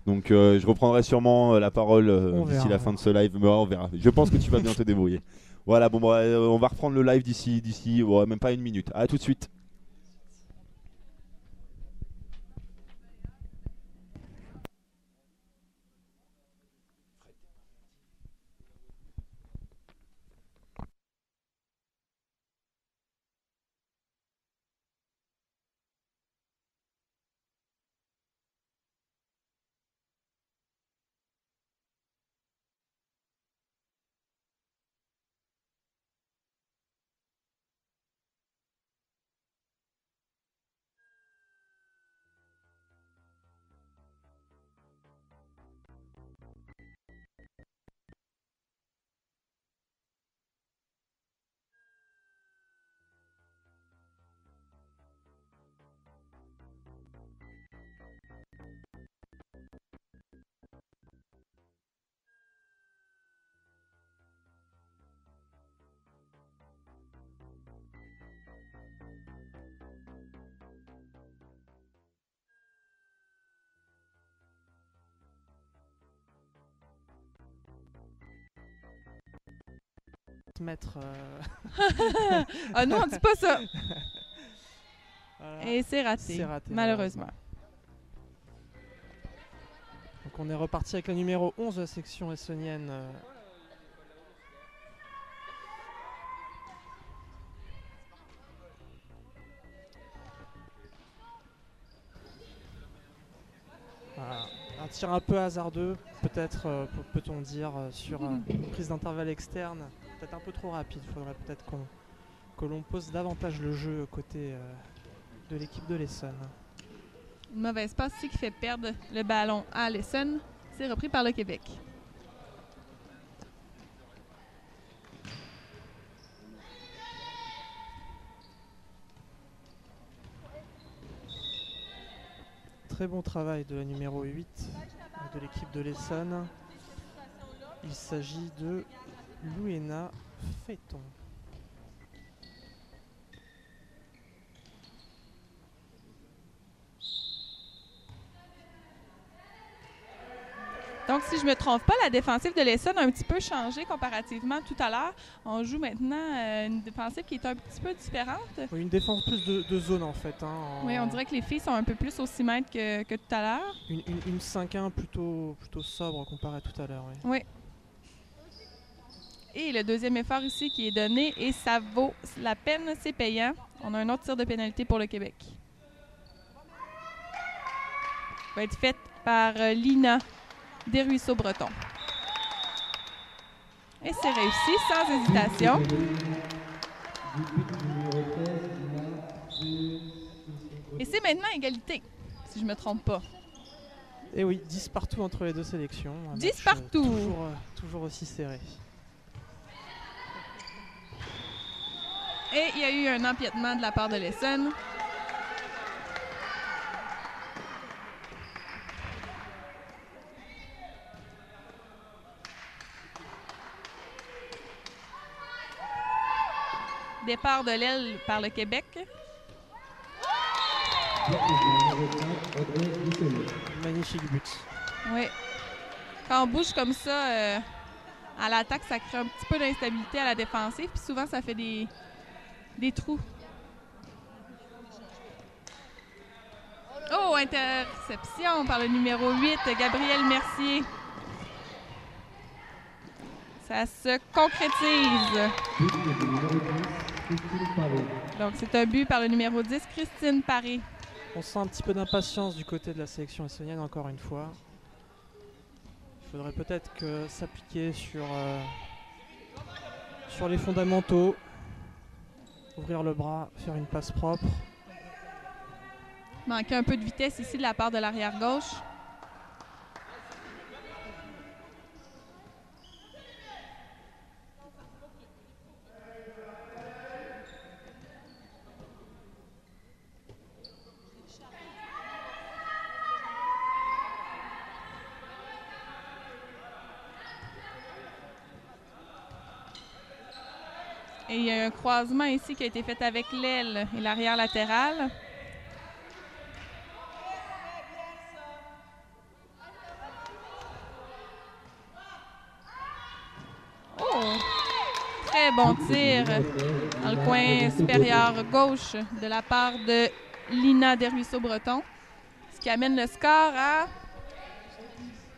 Donc je reprendrai sûrement la parole d'ici la fin de ce live, mais on verra. Je pense que tu vas bien te débrouiller. Voilà, on va reprendre le live d'ici même pas une minute. À tout de suite. Ah non, dis pas ça. Voilà. Et c'est raté, malheureusement. Donc Donc on est reparti avec la numéro 11 de la section essonnienne. Voilà. Un tir un peu hasardeux, peut-être, peut-on dire, sur une prise d'intervalle externe. Peut-être un peu trop rapide. Il faudrait peut-être que l'on pose davantage le jeu côté de l'équipe de l'Essonne. Une mauvaise passe ici qui fait perdre le ballon à l'Essonne. C'est repris par le Québec. Très bon travail de la numéro 8 de l'équipe de l'Essonne. Il s'agit de Louena Féton. Donc, si je ne me trompe pas, la défensive de l'Essonne a un petit peu changé comparativement tout à l'heure. On joue maintenant une défensive qui est un petit peu différente. Oui, une défense plus de zone en fait. Oui, on dirait que les filles sont un peu plus au 6 mètres que tout à l'heure. Une 5-1 plutôt sobre comparée à tout à l'heure. Oui. Oui. Et le deuxième effort ici qui est donné et ça vaut la peine, c'est payant. On a un autre tir de pénalité pour le Québec. Il va être fait par Lina Desruisseaux-Breton. Et c'est réussi sans hésitation. Et c'est maintenant égalité, si je ne me trompe pas. Et oui, 10 partout entre les deux sélections. 10 partout. Toujours aussi serré. Et il y a eu un empiètement de la part de l'Essonne. Départ de l'aile par le Québec. Magnifique but. Oui. Quand on bouge comme ça à l'attaque, ça crée un petit peu d'instabilité à la défensive. Puis souvent, ça fait des trous. Oh, interception par le numéro 8, Gabriel Mercier. Ça se concrétise. Donc, c'est un but par le numéro 10, Christine Paré. On sent un petit peu d'impatience du côté de la sélection essonnienne, encore une fois. Il faudrait peut-être que s'appliquer sur les fondamentaux. Ouvrir le bras, faire une passe propre. Manquait un peu de vitesse ici de la part de l'arrière gauche. Et il y a un croisement ici qui a été fait avec l'aile et l'arrière latéral. Oh! Très bon tir dans le coin supérieur gauche de la part de Lina Desruisseaux-Breton. Ce qui amène le score à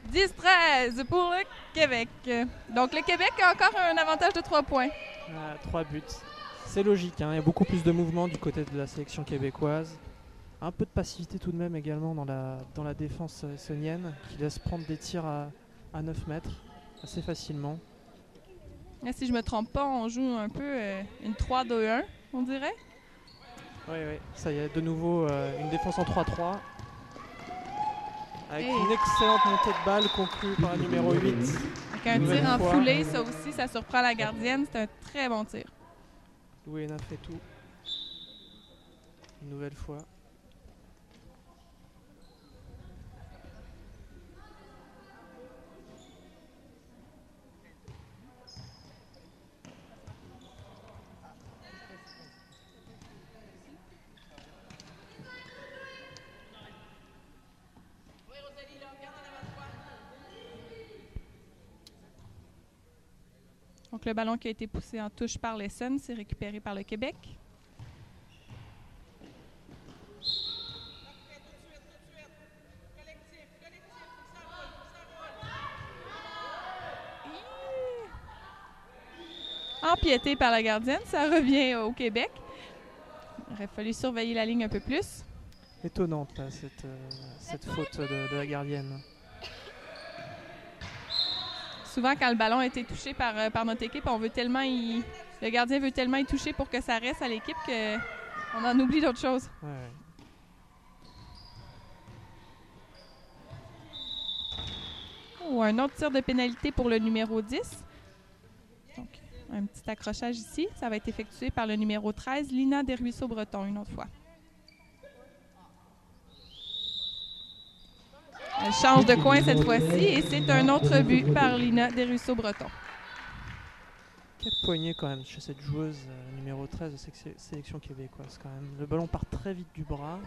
10-13 pour le Québec. Donc le Québec a encore un avantage de 3 points. 3 buts. C'est logique, hein. Il y a beaucoup plus de mouvement du côté de la sélection québécoise. Un peu de passivité tout de même également dans la défense essonnienne qui laisse prendre des tirs à 9 mètres assez facilement. Et si je ne me trompe pas, on joue un peu une 3-2-1, on dirait. Oui, ça y est, de nouveau une défense en 3-3. Avec une excellente montée de balle conclue par le numéro 8. Avec un tir en foulée, ça aussi, ça surprend la gardienne. C'est un très bon tir. Louena fait tout. Une nouvelle fois. Donc le ballon qui a été poussé en touche par l'Essonne, c'est récupéré par le Québec. empiété par la gardienne. Ça revient au Québec. Il aurait fallu surveiller la ligne un peu plus. Étonnante, là, cette faute de la gardienne. Souvent, quand le ballon a été touché par notre équipe, le gardien veut tellement y toucher pour que ça reste à l'équipe qu'on en oublie d'autres choses. Ouais. Oh, un autre tir de pénalité pour le numéro 10. Donc, un petit accrochage ici. Ça va être effectué par le numéro 13, Lina Desruisseaux-Breton, une autre fois. Elle change de coin cette fois-ci et c'est un autre but par Lina Desruisseaux-Breton. Quel poignet quand même chez cette joueuse numéro 13 de sélection québécoise quand même. Le ballon part très vite du bras.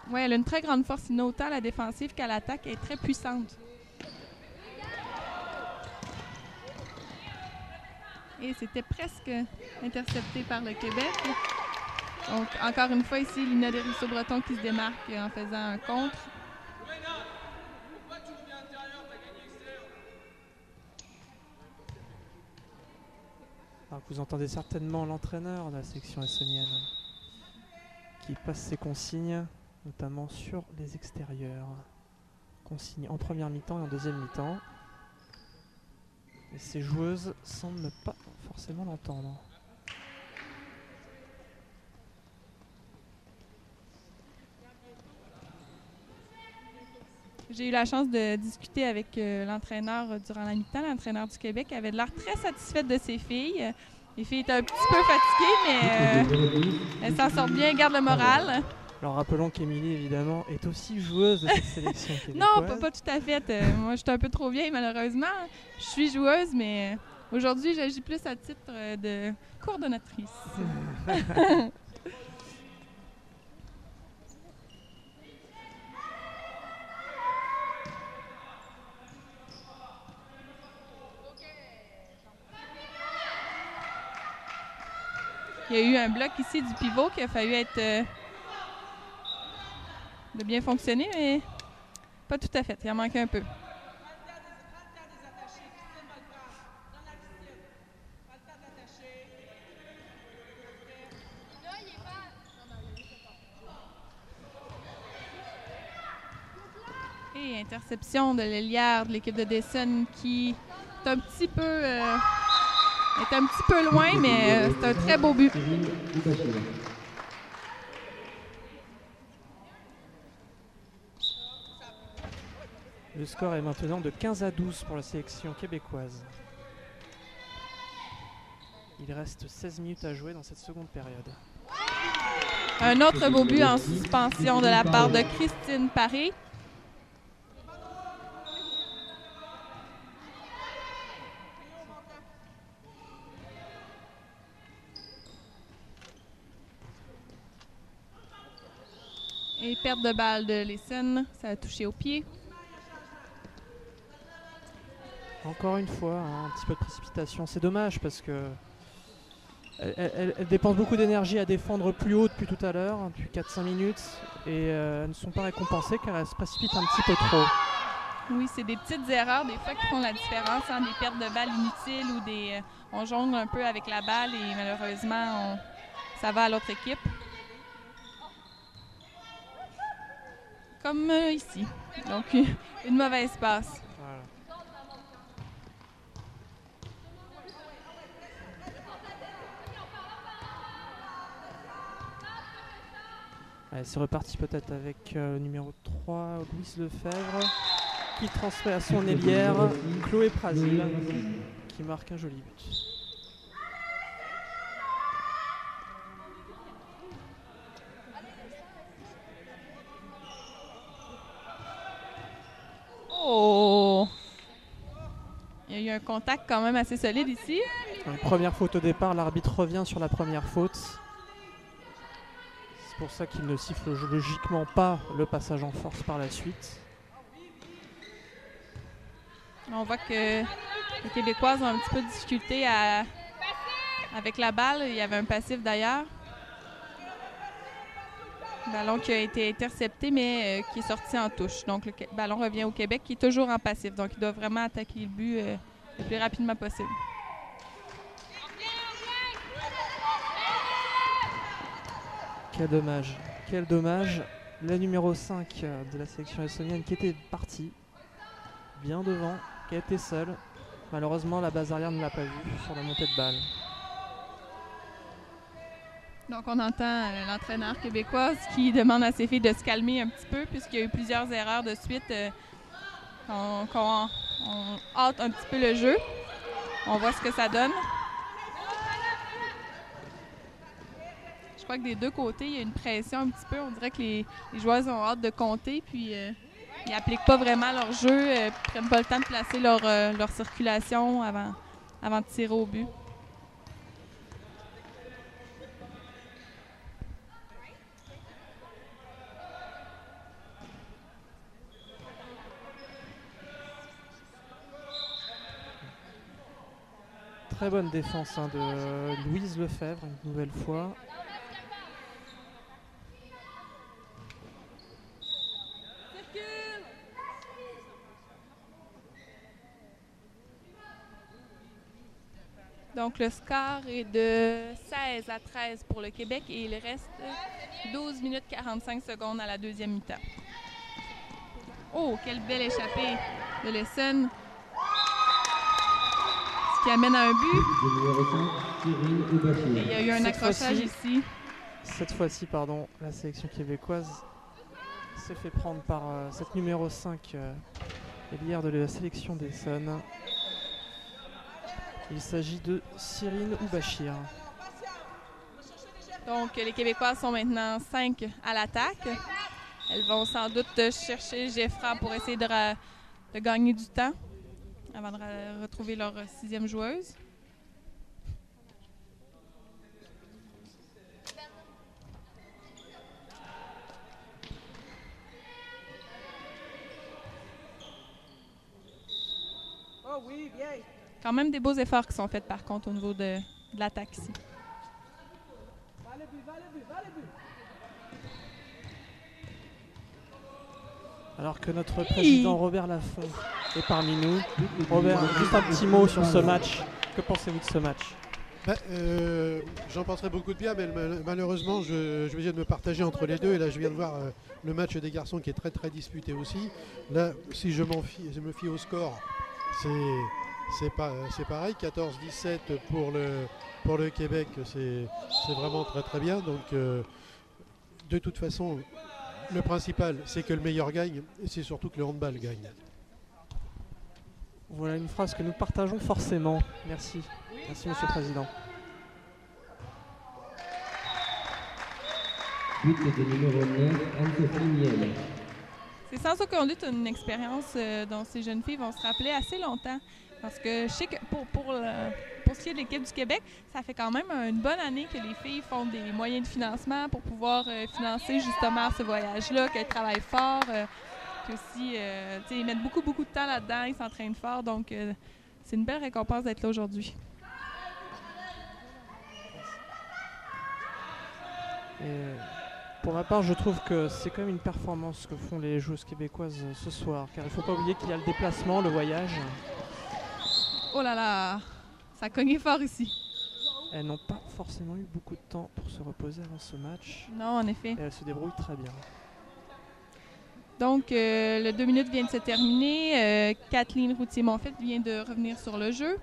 Oui, elle a une très grande force, autant à la défensive qu'à l'attaque. Elle est très puissante. Et c'était presque intercepté par le Québec. Donc, encore une fois ici, Lina Desruisseaux-Breton qui se démarque en faisant un contre. Alors, vous entendez certainement l'entraîneur de la sélection estonienne qui passe ses consignes, notamment sur les extérieurs. Consignes en première mi-temps et en deuxième mi-temps. Et ces joueuses semblent ne pas forcément l'entendre. J'ai eu la chance de discuter avec l'entraîneur durant la mi-temps, l'entraîneur du Québec. Elle avait l'air très satisfaite de ses filles. Les filles étaient un petit peu fatiguées, mais elles s'en sortent bien, gardent le moral. Alors rappelons qu'Émilie, évidemment, est aussi joueuse de cette sélection québécoise. Non, pas tout à fait. Moi, je suis un peu trop vieille, malheureusement. Je suis joueuse, mais aujourd'hui, j'agis plus à titre de coordonnatrice. Il y a eu un bloc ici du pivot qui a fallu être de bien fonctionner, mais pas tout à fait. Il en manquait un peu. Et interception de l'ailière de l'équipe de Dessonne qui est un petit peu loin, mais c'est un très beau but. Le score est maintenant de 15-12 pour la sélection québécoise. Il reste 16 minutes à jouer dans cette seconde période. Un autre beau but en suspension de la part de Christine Paré. Et perte de balle de Lesson, ça a touché au pied. Encore une fois, un petit peu de précipitation. C'est dommage parce que elles dépensent beaucoup d'énergie à défendre plus haut depuis tout à l'heure, depuis 4-5 minutes, et elles ne sont pas récompensées car elles se précipitent un petit peu trop. Oui, c'est des petites erreurs des fois qui font la différence, hein, des pertes de balles inutiles ou on jongle un peu avec la balle et malheureusement, ça va à l'autre équipe. Comme ici. Donc, une mauvaise passe. Voilà. Allez, c'est reparti peut-être avec le numéro 3, Louise Lefebvre, qui transmet à son ailière, Chloé Prasil, qui marque un joli but. Oh! Il y a eu un contact quand même assez solide ici. Une première faute au départ, l'arbitre revient sur la première faute. C'est pour ça qu'il ne siffle logiquement pas le passage en force par la suite. On voit que les Québécoises ont un petit peu de difficulté avec la balle. Il y avait un passif d'ailleurs. Ballon qui a été intercepté, mais qui est sorti en touche. Donc, le ballon revient au Québec, qui est toujours en passif. Donc, il doit vraiment attaquer le but le plus rapidement possible. Quel dommage. Quel dommage. La numéro 5 de la sélection estonienne qui était partie bien devant, qui a été seule. Malheureusement, la base arrière ne l'a pas vue sur la montée de balle. Donc, on entend l'entraîneur québécoise qui demande à ses filles de se calmer un petit peu puisqu'il y a eu plusieurs erreurs de suite. On hâte un petit peu le jeu. On voit ce que ça donne. Je crois que des deux côtés, il y a une pression un petit peu. On dirait que les joueurs ont hâte de compter, puis ils n'appliquent pas vraiment leur jeu, ne prennent pas le temps de placer leur circulation avant de tirer au but. Très bonne défense de Louise Lefebvre, une nouvelle fois. Donc, le score est de 16-13 pour le Québec et il reste 12 minutes 45 secondes à la deuxième mi-temps. Oh, quelle belle échappée de l'Essonne. Ce qui amène à un but. Et il y a eu un accrochage ici. Cette fois-ci, la sélection québécoise s'est fait prendre par cette numéro 5 ailière de la sélection d'Essonne. Il s'agit de Cyrine Oubachir. Donc, les Québécois sont maintenant 5 à l'attaque. Elles vont sans doute chercher Geffra pour essayer de gagner du temps avant de retrouver leur 6e joueuse. Oh oui, bien. Quand même des beaux efforts qui sont faits par contre au niveau de l'attaque ici. Alors que notre président Robert Laffont est parmi nous. Robert, juste un petit mot sur ce match. Que pensez-vous de ce match? J'en penserais beaucoup de bien, mais malheureusement, je viens de me partager entre les deux. Et là, je viens de voir le match des garçons qui est très très disputé aussi. Là, si je me fie au score, c'est pareil, 14-17 pour le Québec, c'est vraiment très très bien. Donc de toute façon, le principal c'est que le meilleur gagne et c'est surtout que le handball gagne. Voilà une phrase que nous partageons forcément. Merci. Merci Monsieur le Président. C'est sans aucun doute une expérience dont ces jeunes filles vont se rappeler assez longtemps. Parce que je sais que pour ce qui est de l'équipe du Québec, ça fait quand même une bonne année que les filles font des moyens de financement pour pouvoir financer justement ce voyage-là, qu'elles travaillent fort, puis aussi ils mettent beaucoup de temps là-dedans, ils s'entraînent fort, donc c'est une belle récompense d'être là aujourd'hui. Pour ma part, je trouve que c'est quand même une performance que font les joueuses québécoises ce soir, car il ne faut pas oublier qu'il y a le déplacement, le voyage. Oh là là, ça a cogné fort ici. Elles n'ont pas forcément eu beaucoup de temps pour se reposer avant ce match. Non, en effet. Et elles se débrouillent très bien. Donc, le 2 minutes vient de se terminer. Kathleen Routier-Monfette vient de revenir sur le jeu.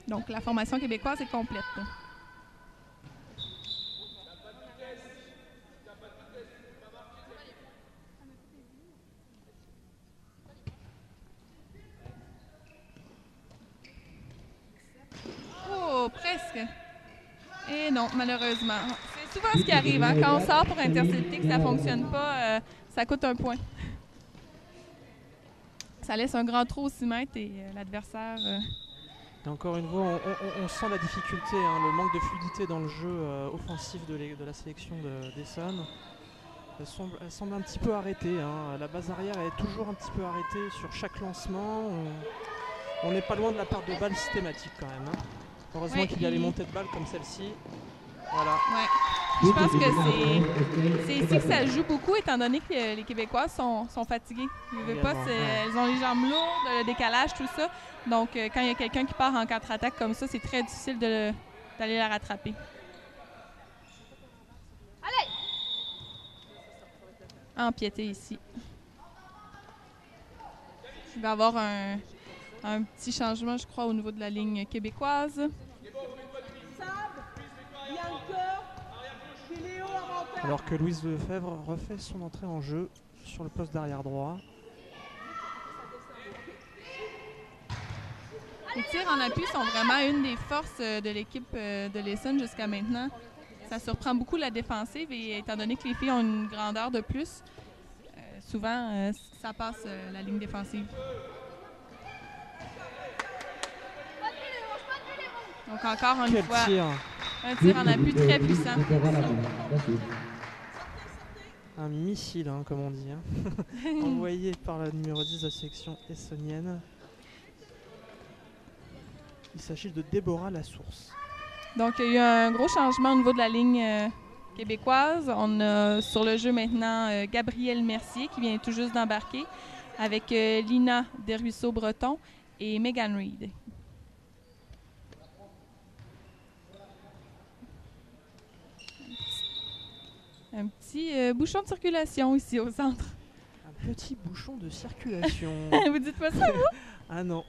Donc, la formation québécoise est complète. Oh, presque. Et non, malheureusement. C'est souvent ce qui arrive. Hein? Quand on sort pour intercepter que ça ne fonctionne pas, ça coûte un point. Ça laisse un grand trou au 6 mètres et l'adversaire... Et encore une fois, on sent la difficulté, le manque de fluidité dans le jeu offensif de la sélection d'Essonne. Elle semble un petit peu arrêtée. La base arrière est toujours un petit peu arrêtée sur chaque lancement. On n'est pas loin de la perte de balle systématique quand même. Heureusement qu'il y a les montées de balles comme celle-ci. Voilà. Ouais. Je pense que c'est ici que ça joue beaucoup, étant donné que les Québécois sont fatigués. Elles ont les jambes lourdes, le décalage, tout ça. Donc, quand il y a quelqu'un qui part en contre-attaque comme ça, c'est très difficile d'aller la rattraper. empiété ici. Il va y avoir un petit changement, je crois, au niveau de la ligne québécoise. Alors que Louise Lefebvre refait son entrée en jeu sur le poste d'arrière droit. Les tirs en appui sont vraiment une des forces de l'équipe de l'Essonne jusqu'à maintenant. Ça surprend beaucoup la défensive et étant donné que les filles ont une grandeur de plus, souvent ça passe la ligne défensive. Donc encore une fois, un tir en appui très puissant. Un missile, hein, comme on dit, hein. Envoyé par la numéro 10 de la sélection essonnienne. Il s'agit de Déborah Lasource. Donc, il y a eu un gros changement au niveau de la ligne québécoise. On a sur le jeu maintenant Gabrielle Mercier qui vient tout juste d'embarquer avec Lina Desruisseaux-Breton et Megan Reed. Un petit bouchon de circulation ici au centre. Un petit bouchon de circulation. Vous dites pas ça, vous? Ah non.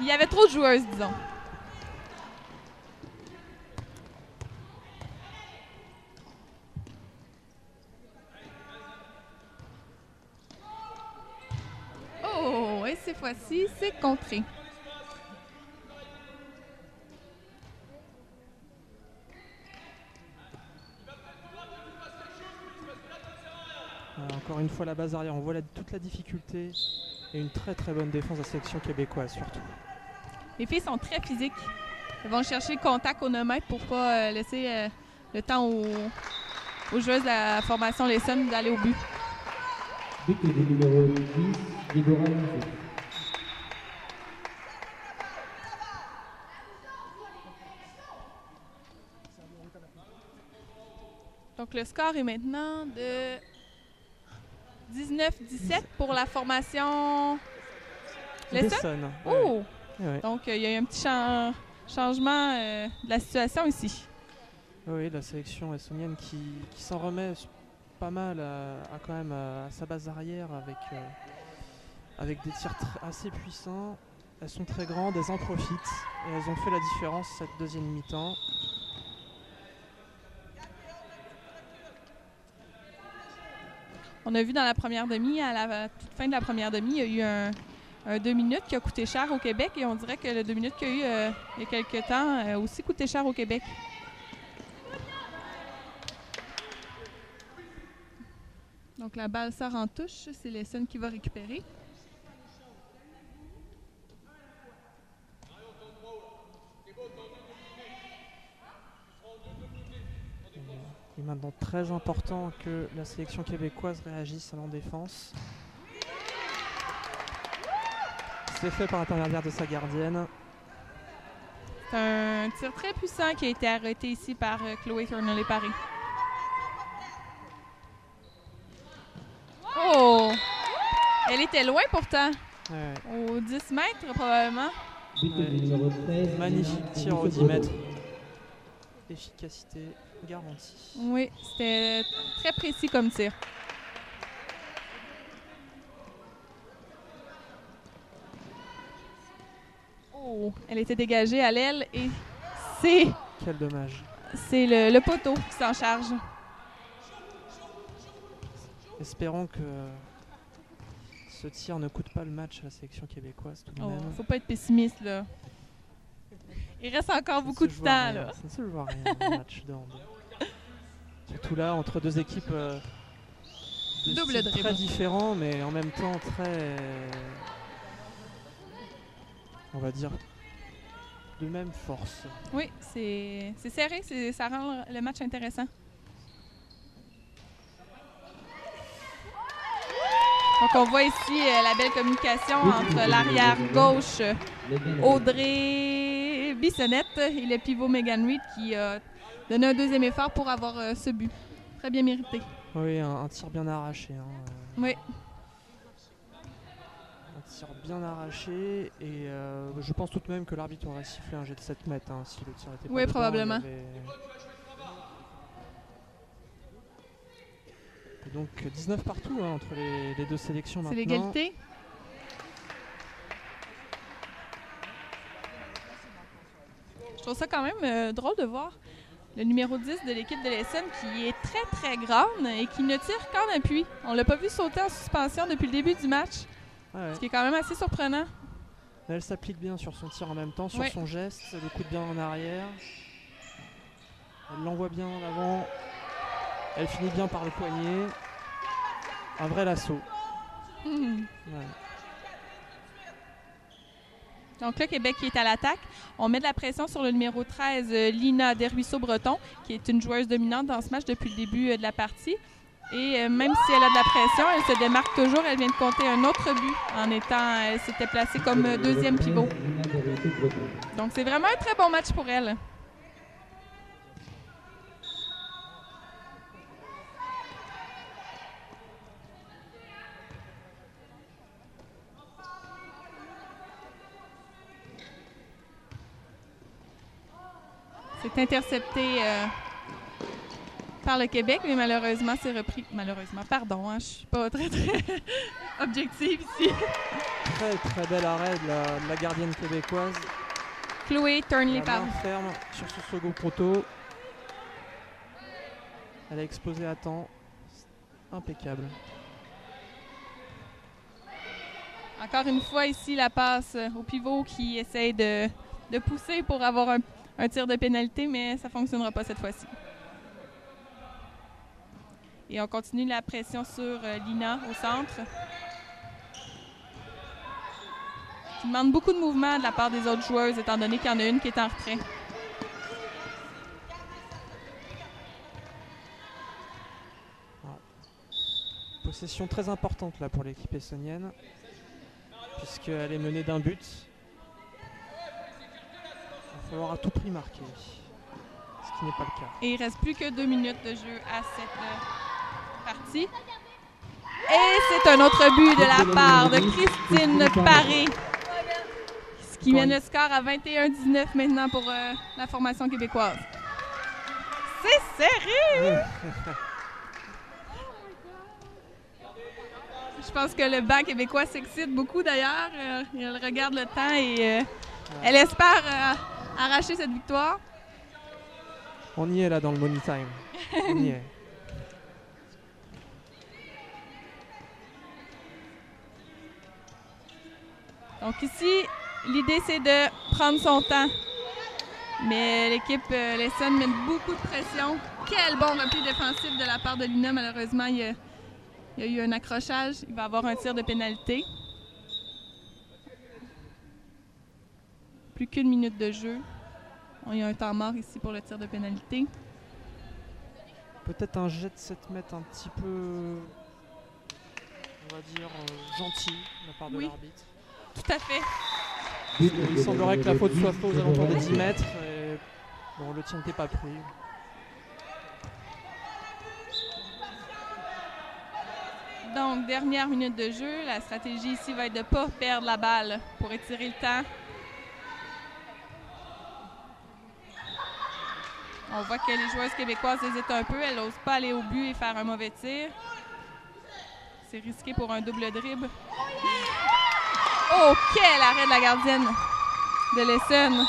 Il y avait trop de joueuses, disons. Oh, et cette fois-ci, c'est contré. Encore une fois, la base arrière, on voit toute la difficulté et une très très bonne défense de la sélection québécoise surtout. Les filles sont très physiques. Elles vont chercher le contact au 9 mètres pour ne pas laisser le temps aux joueuses de la formation l'Essonne d'aller au but. But du numéro 10, Déborah Lasource. Donc le score est maintenant de 19-17 pour la formation l'Essonne. Oh! Ouais. Donc il y a eu un petit changement de la situation ici. Oui, la sélection essonnienne qui s'en remet pas mal quand même à sa base arrière avec des tirs assez puissants. Elles sont très grandes, elles en profitent et elles ont fait la différence cette deuxième mi-temps. On a vu dans la première demi, à la toute fin de la première demi, il y a eu un 2 minutes qui a coûté cher au Québec et on dirait que le 2 minutes qu'il y a eu il y a quelques temps a aussi coûté cher au Québec. Donc la balle sort en touche, c'est l'Essonne qui va récupérer. Il est maintenant très important que la sélection québécoise réagisse en défense. C'est fait par l'intermédiaire de sa gardienne. C'est un tir très puissant qui a été arrêté ici par Chloé Tournelé-Paré. Oh! Elle était loin pourtant. Ouais. Aux 10 mètres probablement. Ouais. Magnifique tir aux 10 mètres. Efficacité garantie. Oui, c'était très précis comme tir. Oh, elle était dégagée à l'aile et c'est... Quel dommage. C'est le poteau qui s'en charge. Espérons que ce tir ne coûte pas le match à la sélection québécoise tout de même. Faut pas être pessimiste là. Il reste encore beaucoup de temps là. Ça ne se joue à rien un match de hand. Surtout là entre deux équipes de styles très différents mais en même temps très, on va dire, de même force. Oui, c'est serré, ça rend le match intéressant. Donc on voit ici la belle communication entre l'arrière gauche Audrey Bissonnette et le pivot Megan Reed qui a donné un deuxième effort pour avoir ce but. Très bien mérité. Oui, un tir bien arraché. Oui. Un tir bien arraché et je pense tout de même que l'arbitre aurait sifflé un jet de 7 mètres si le tir était pas dedans, probablement. Donc 19 partout entre les deux sélections maintenant. C'est l'égalité. Je trouve ça quand même drôle de voir le numéro 10 de l'équipe de l'Essonne qui est très très grande et qui ne tire qu'en appui. On l'a pas vu sauter en suspension depuis le début du match, ce qui est quand même assez surprenant. Elle s'applique bien sur son tir en même temps, sur son geste, le coup de bien en arrière. Elle l'envoie bien en avant. Elle finit bien par le poignet. Un vrai lasso. Donc là, Québec qui est à l'attaque. On met de la pression sur le numéro 13, Lina Desruisseaux-Breton, qui est une joueuse dominante dans ce match depuis le début de la partie. Et même si elle a de la pression, elle se démarque toujours. Elle vient de compter un autre but elle s'était placée comme deuxième pivot. Donc c'est vraiment un très bon match pour elle. C'est intercepté par le Québec, mais malheureusement, c'est repris. Malheureusement, pardon, je suis pas très objective ici. Très très bel arrêt de la gardienne québécoise. Chloé Turnley-Parent. Ferme sur ce second poteau. Elle a explosé à temps. Impeccable. Encore une fois ici, la passe au pivot qui essaye de pousser pour avoir un tir de pénalité, mais ça ne fonctionnera pas cette fois-ci. Et on continue la pression sur Lina au centre. Qui demande beaucoup de mouvement de la part des autres joueuses, étant donné qu'il y en a une qui est en retrait. Possession très importante là pour l'équipe essonnienne, puisqu'elle est menée d'un but. Il va falloir à tout prix marquer, ce qui n'est pas le cas. Et il ne reste plus que 2 minutes de jeu à cette partie. Et c'est un autre but de la part de Christine Paré, ce qui mène le score à 21-19 maintenant pour la formation québécoise. C'est serré! Je pense que le banc québécois s'excite beaucoup d'ailleurs. Elle regarde le temps et elle espère arracher cette victoire. On y est là dans le money time. On y est. Donc ici, l'idée c'est de prendre son temps. Mais l'équipe l'Essonne met beaucoup de pression. Quel bon repli défensif de la part de Lina. Malheureusement, il y a eu un accrochage. Il va avoir un tir de pénalité. Plus qu'une minute de jeu. Il y a un temps mort ici pour le tir de pénalité. Peut-être un jet de 7 mètres un petit peu, on va dire, gentil de la part de l'arbitre. Tout à fait. Il semblerait que la faute soit faite aux alentours de 10 mètres. Et bon, le tir n'était pas pris. Donc, dernière minute de jeu. La stratégie ici va être de ne pas perdre la balle pour étirer le temps. On voit que les joueuses québécoises hésitent un peu. Elles n'osent pas aller au but et faire un mauvais tir. C'est risqué pour un double dribble. Oh, quel arrêt de la gardienne de l'Essonne.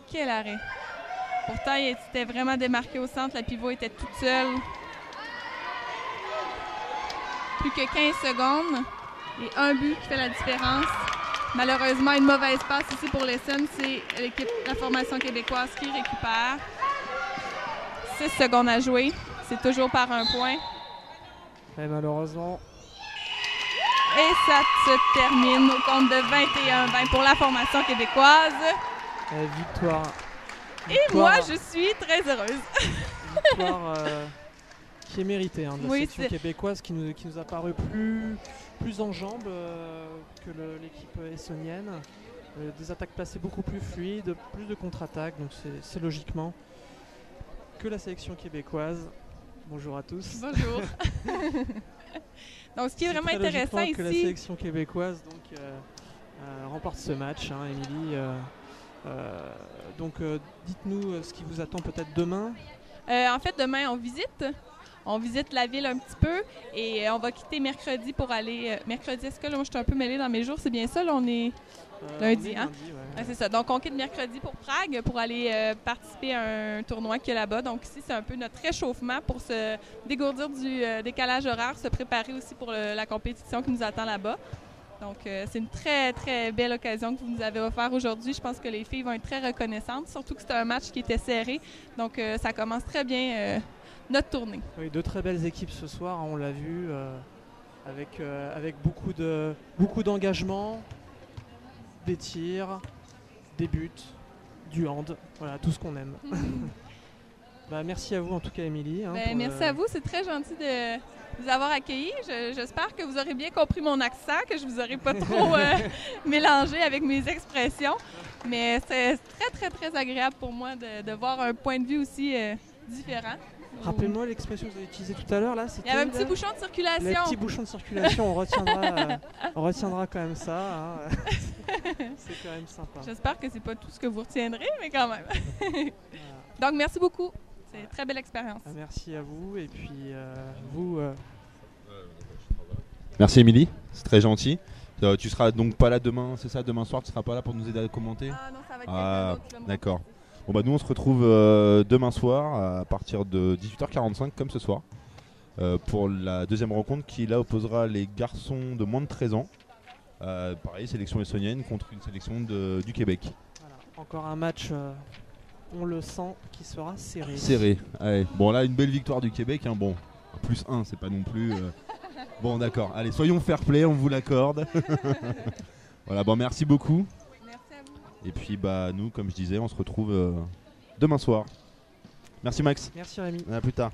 Quel arrêt. Pourtant, il était vraiment démarqué au centre. La pivot était toute seule. Plus que 15 secondes et un but qui fait la différence. Malheureusement, une mauvaise passe ici pour l'Essonne. C'est la formation québécoise qui récupère. 6 secondes à jouer. C'est toujours par un point. Et malheureusement. Et ça se termine au compte de 21-20 pour la formation québécoise. Victoire. Et moi, je suis très heureuse. Victoire qui est méritée de la section québécoise qui nous a paru plus en jambes que l'équipe essonnienne. Des attaques placées beaucoup plus fluides, plus de contre-attaques, donc c'est logiquement que la sélection québécoise. Bonjour à tous. Bonjour. Donc ce qui est vraiment intéressant ici, que la sélection québécoise remporte ce match, Émilie. Donc dites-nous ce qui vous attend peut-être demain. En fait, demain on visite. On visite la ville un petit peu et on va quitter mercredi pour aller... mercredi, est-ce que là, moi, je suis un peu mêlée dans mes jours? C'est bien ça, là, on est lundi, hein? Ouais. C'est ça. Donc, on quitte mercredi pour Prague pour aller participer à un tournoi qu'il y a là-bas. Donc, ici, c'est un peu notre réchauffement pour se dégourdir du décalage horaire, se préparer aussi pour la compétition qui nous attend là-bas. Donc, c'est une très, très belle occasion que vous nous avez offert aujourd'hui. Je pense que les filles vont être très reconnaissantes, surtout que c'était un match qui était serré. Donc, ça commence très bien notre tournée. Oui, 2 très belles équipes ce soir, on l'a vu, avec beaucoup d'engagement, des tirs, des buts, du hand, voilà, tout ce qu'on aime. Merci à vous en tout cas, Émilie. Merci à vous, c'est très gentil de vous avoir accueillis. J'espère que vous aurez bien compris mon accent, que je vous aurai pas trop mélangé avec mes expressions. Mais c'est très, très, très agréable pour moi de voir un point de vue aussi différent. Rappelez-moi l'expression que vous avez utilisée tout à l'heure. Là, il y avait un petit bouchon de circulation. Le petit bouchon de circulation, on retiendra quand même ça. Hein. C'est quand même sympa. J'espère que c'est pas tout ce que vous retiendrez, mais quand même. Donc, merci beaucoup. C'est une très belle expérience. Merci à vous et puis vous... Merci Émilie, c'est très gentil. Tu seras donc pas là demain, c'est ça? Demain soir, tu seras pas là pour nous aider à commenter? Ah non, ça va être quelqu'un d'autre qui va me d'accord. Bon nous on se retrouve demain soir à partir de 18h45 comme ce soir pour la deuxième rencontre qui là opposera les garçons de moins de 13 ans. Pareil, sélection estonienne contre une sélection du Québec. Voilà. Encore un match, on le sent, qui sera serré. Serré, ouais. Bon là une belle victoire du Québec, hein. Bon, +1 c'est pas non plus... Bon d'accord, allez soyons fair play, on vous l'accorde. Voilà, bon merci beaucoup. Et puis nous, comme je disais, on se retrouve demain soir. Merci Max. Merci Rémi. À plus tard.